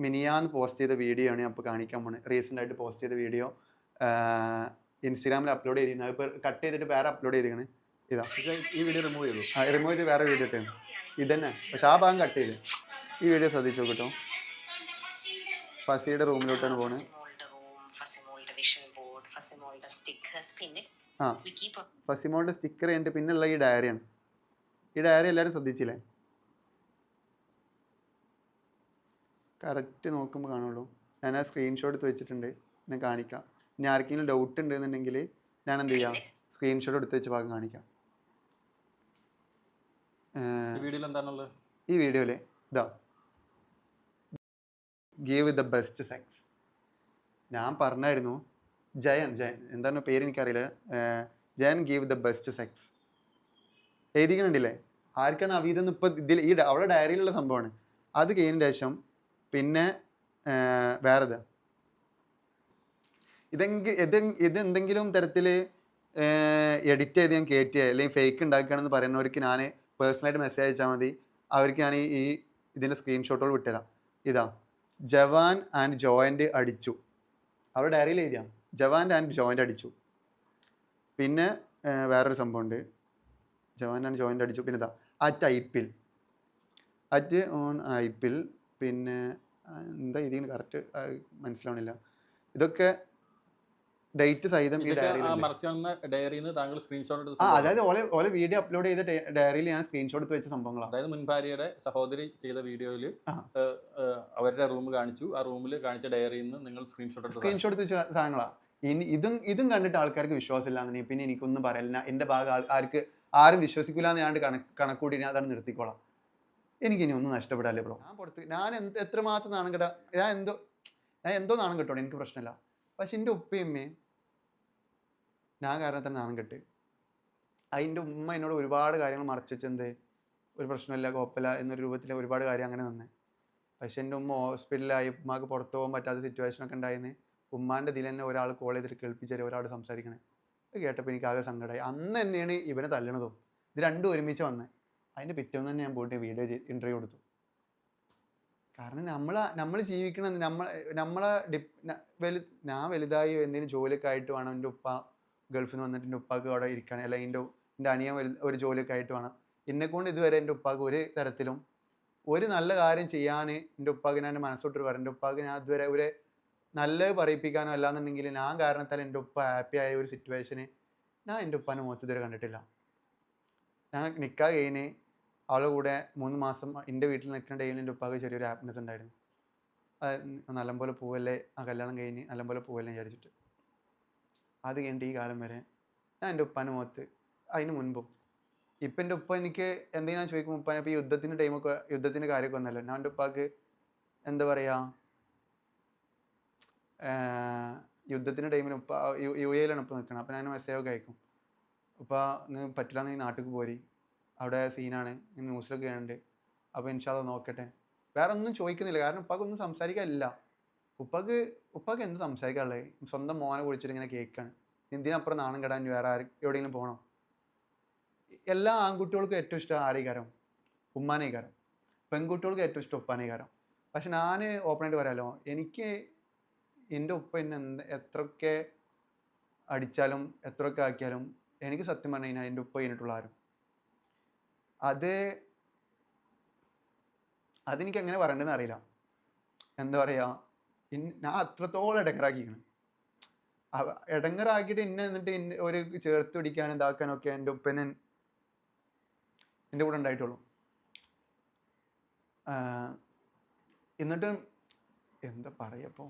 മിനിയാന്ന് പോസ്റ്റ് ചെയ്ത വീഡിയോ ആണ് ഞാൻ ഇപ്പോൾ കാണിക്കാൻ പോകുന്നത്. റീസെൻ്റ് ആയിട്ട് പോസ്റ്റ് ചെയ്ത വീഡിയോ ഇൻസ്റ്റാഗ്രാമിൽ അപ്ലോഡ് ചെയ്തിരുന്നു. അതിപ്പോൾ കട്ട് ചെയ്തിട്ട് വേറെ അപ്ലോഡ് ചെയ്തിരിക്കണ്. ഇതാ ഈ വീഡിയോ റിമൂവ് ചെയ്തു. റിമൂവ് ചെയ്ത് വേറെ വീഡിയോ ഇട്ടാണ് ഇതന്നെ. പക്ഷെ ആ ഭാഗം കട്ട് ചെയ്ത്. ഈ വീഡിയോ ശ്രദ്ധിച്ചു നോക്കട്ടോ. ഫസിയുടെ റൂമിലോട്ടാണ് പോകുന്നത്. ആ ഫസിമോളുടെ സ്റ്റിക്കർ കഴിഞ്ഞിട്ട് പിന്നെയുള്ള ഈ ഡയറിയാണ്. ഈ ഡയറി എല്ലാവരും ശ്രദ്ധിച്ചില്ലേ? കറക്റ്റ് നോക്കുമ്പോൾ കാണുള്ളൂ. ഞാൻ ആ സ്ക്രീൻഷോട്ട് എടുത്ത് വെച്ചിട്ടുണ്ട്, ഞാൻ കാണിക്കാം. ഇനി ആർക്കെങ്കിലും ഡൗട്ട് ഉണ്ടെന്നുണ്ടെങ്കിൽ ഞാൻ എന്ത് ചെയ്യാം, സ്ക്രീൻഷോട്ട് എടുത്ത് വെച്ച ഭാഗം കാണിക്കാം. ഈ വീഡിയോയിൽ ഇതാ ഗീവ് ദ ബെസ്റ്റ് സെക്സ്. ഞാൻ പറഞ്ഞായിരുന്നു ജയൻ എന്താണ് പേര് എനിക്കറിയില്ല. ജയൻ ഗീവ് ദ ബെസ്റ്റ് സെക്സ് എഴുതിക്കണുണ്ടില്ലേ? ആർക്കാണ് അവീതെന്ന് ഇപ്പോൾ ഇതിൽ അവളുടെ ഡയറിയിലുള്ള സംഭവമാണ്. അത് കഴിഞ്ഞ ശേഷം പിന്നെ വേറെ ഇതെന്തെങ്കിലും തരത്തിൽ എഡിറ്റ് ചെയ്ത് ഞാൻ കയറ്റുക അല്ലെങ്കിൽ ഫേക്ക് ഉണ്ടാക്കുകയാണെന്ന് പറയുന്നവർക്ക് ഞാൻ പേഴ്സണലായിട്ട് മെസ്സേജ് അയച്ചാൽ മതി. അവർക്ക് ഞാൻ ഇതിൻ്റെ സ്ക്രീൻഷോട്ടുകൾ വിട്ടുതരാം. ഇതാ ജവാൻ ആൻഡ് ജോയിൻ്റ് അടിച്ചു. അവരുടെ ഡയറിയിൽ എഴുതിയാ ജവാൻ ആൻഡ് ജോയിൻ്റ് അടിച്ചു. പിന്നെ വേറൊരു സംഭവമുണ്ട്, ജവാൻ ആൻഡ് ജോയിൻ്റ് അടിച്ചു. പിന്നെ ഇതാ അറ്റ് ഓൺ ഐപ്പിൽ. പിന്നെ എന്താ ഇതിന് കറക്റ്റ് മനസ്സിലാവണില്ല. ഇതൊക്കെ ഡേറ്റ് സഹിതം ഈ അതായത് ഓലെ വീഡിയോ അപ്ലോഡ് ചെയ്ത ഡയറിയിൽ ഞാൻ സ്ക്രീൻഷോട്ട് എടുത്ത് വെച്ച സംഭവങ്ങളാണ്. അതായത് മുൻ ഭാര്യയുടെ സഹോദരി ചെയ്ത വീഡിയോയിൽ അവരുടെ റൂം കാണിച്ചു. ആ റൂമിൽ കാണിച്ച ഡയറിയിൽ നിന്ന് നിങ്ങൾ സ്ക്രീൻഷോട്ട് വെച്ച സാധനങ്ങളാണ്. ഇതും കണ്ടിട്ട് ആൾക്കാർക്ക് വിശ്വാസമില്ലാന്ന് പിന്നെ എനിക്കൊന്നും പറയില്ല. എൻ്റെ ഭാഗം ആരും വിശ്വസിക്കില്ല എന്ന് ഞാൻ കണക്കൂട്ടി ഞാൻ അതാണ് നിർത്തിക്കോളാം. എനിക്കിനി ഒന്നും നഷ്ടപ്പെടാല്ലേ ബ്രോ. ഞാൻ എത്രമാത്രം നാണം കെട്ടാ, ഞാൻ എന്തോ നാണം കെട്ടോ, എനിക്ക് പ്രശ്നമില്ല. പക്ഷെ എൻ്റെ ഉപ്പയമ്മയും ഞാൻ കാരണം തന്നെ നാണം കെട്ട്. അതിൻ്റെ ഉമ്മ എന്നോട് ഒരുപാട് കാര്യങ്ങൾ മറച്ചു വെച്ചെന്ത് ഒരു പ്രശ്നമില്ല കുഴപ്പമില്ല എന്നൊരു രൂപത്തിൽ ഒരുപാട് കാര്യം അങ്ങനെ തന്നെ. പക്ഷെ എൻ്റെ ഉമ്മ ഹോസ്പിറ്റലിലായി, ഉമ്മാക്ക് പുറത്ത് പോകാൻ പറ്റാത്ത സിറ്റുവേഷനൊക്കെ ഉണ്ടായിരുന്നു. ഉമ്മാൻ്റെ ഇതിൽ തന്നെ ഒരാൾ കോൾ ചെയ്തിട്ട് കേൾപ്പിച്ചാൽ ഒരാൾ സംസാരിക്കണേ. അത് കേട്ടപ്പോൾ എനിക്ക് ആകെ സങ്കടമായി. അന്ന് തന്നെയാണ് ഇവനെ തല്ലണതും. ഇത് രണ്ടും ഒരുമിച്ച് വന്നത്. അതിൻ്റെ പിറ്റേന്ന് തന്നെ ഞാൻ പോയിട്ട് വീഡിയോ ഇൻ്റർവ്യൂ കൊടുത്തു. കാരണം നമ്മൾ ജീവിക്കണം, ഞാൻ വലുതായി എന്തെങ്കിലും ജോലിയൊക്കെ ആയിട്ട് വേണം. എൻ്റെ ഉപ്പ ഗൾഫിൽ നിന്ന് വന്നിട്ട് എൻ്റെ ഉപ്പാക്ക് അവിടെ ഇരിക്കാൻ, അല്ലെങ്കിൽ എൻ്റെ അനിയൻ ഒരു ജോലിയൊക്കെ ആയിട്ട് വേണം. എന്നെക്കൊണ്ട് ഇതുവരെ എൻ്റെ ഉപ്പാക്ക് ഒരു തരത്തിലും ഒരു നല്ല കാര്യം ചെയ്യാൻ എൻ്റെ ഉപ്പാക്ക് ഞാൻ മനസ്സോട്ട് പറയും. എൻ്റെ ഉപ്പാക്ക് ഞാൻ ഇതുവരെ ഒരു നല്ലത് പറയിപ്പിക്കാനോ അല്ലാന്നുണ്ടെങ്കിൽ ഞാൻ കാരണത്താൽ എൻ്റെ ഉപ്പ ഹാപ്പി ആയ ഒരു സിറ്റുവേഷന് ഞാൻ എൻ്റെ ഉപ്പാൻ്റെ മുഖത്ത് ഇതുവരെ കണ്ടിട്ടില്ല. ഞാൻ നിക്കാഹ് കഴിഞ്ഞ് അവളുടെ കൂടെ 3 മാസം എൻ്റെ വീട്ടിൽ നിൽക്കുന്ന ടൈമിൽ എൻ്റെ ഉപ്പാക്ക് ചെറിയൊരു ഹാപ്പിനെസ് ഉണ്ടായിരുന്നു. നല്ലപോലെ പോവല്ലേ, ആ കല്യാണം കഴിഞ്ഞ് നല്ലപോലെ പോവല്ലേ വിചാരിച്ചിട്ട്. അത് കഴിഞ്ഞിട്ട് ഈ കാലം വരെ ഞാൻ എൻ്റെ ഉപ്പാൻ്റെ മുഖത്ത്, അതിന് മുൻപും ഇപ്പം എൻ്റെ ഉപ്പ എനിക്ക് എന്തെങ്കിലും ഞാൻ ചോദിക്കും, ഉപ്പാനെ ഇപ്പോൾ യുദ്ധത്തിൻ്റെ കാര്യമൊക്കെ വന്നല്ലോ, ഞാൻ എൻ്റെ ഉപ്പാക്ക് എന്താ പറയുക, യുദ്ധത്തിൻ്റെ ടൈമിന് ഉപ്പ UAE-യിലാണ് ഇപ്പോൾ നിൽക്കണം. അപ്പോൾ ഞാൻ മെസ്സേജൊക്കെ അയക്കും, ഉപ്പാ നിങ്ങൾക്ക് പറ്റില്ല നീ നാട്ടിലേക്ക് പോരി, അവിടെ സീനാണ്, ന്യൂസിലൊക്കെ ഉണ്ട്, അപ്പോൾ ഇൻഷാല്ലാ നോക്കട്ടെ. വേറെ ഒന്നും ചോദിക്കുന്നില്ല. കാരണം ഉപ്പാക്ക് ഒന്നും സംസാരിക്കാനില്ല. ഉപ്പാക്ക് എന്ത് സംസാരിക്കാനുള്ളത്? സ്വന്തം മോനെ കുളിച്ചിട്ട് ഇങ്ങനെ കേൾക്കാണ്. എന്തിനപ്പുറം നാണം കെടാൻ വേറെ എവിടെയെങ്കിലും പോകണം? എല്ലാ ആൺകുട്ടികൾക്കും ഏറ്റവും ഇഷ്ടം ആരേക്കാരം? ഉമ്മാനേക്കാരം. പെൺകുട്ടികൾക്ക് ഏറ്റവും ഇഷ്ടം ഉപ്പാനേക്കാരം. പക്ഷെ ഞാൻ ഓപ്പണായിട്ട് പറയാമല്ലോ, എനിക്ക് എൻ്റെ ഉപ്പ എന്നെ എത്രയൊക്കെ അടിച്ചാലും എത്രയൊക്കെ ആക്കിയാലും എനിക്ക് സത്യം പറഞ്ഞു കഴിഞ്ഞാൽ എൻ്റെ ഉപ്പ കഴിഞ്ഞിട്ടുള്ള ആരും. അതെനിക്ക് എങ്ങനെ പറയണ്ടെന്ന് അറിയില്ല. എന്താ പറയുക, ഞാൻ അത്രത്തോളം ഇടങ്ങറാക്കിയിരിക്കണം. ഇടങ്ങറാക്കിയിട്ട് എന്നിട്ട് ഒരു ചേർത്ത് പിടിക്കാനും ഇതാക്കാനും ഒക്കെ എൻ്റെ ഉപ്പനെ എൻ്റെ കൂടെ ഉണ്ടായിട്ടുള്ളൂ. എന്നിട്ട് എന്താ പറയപ്പോൾ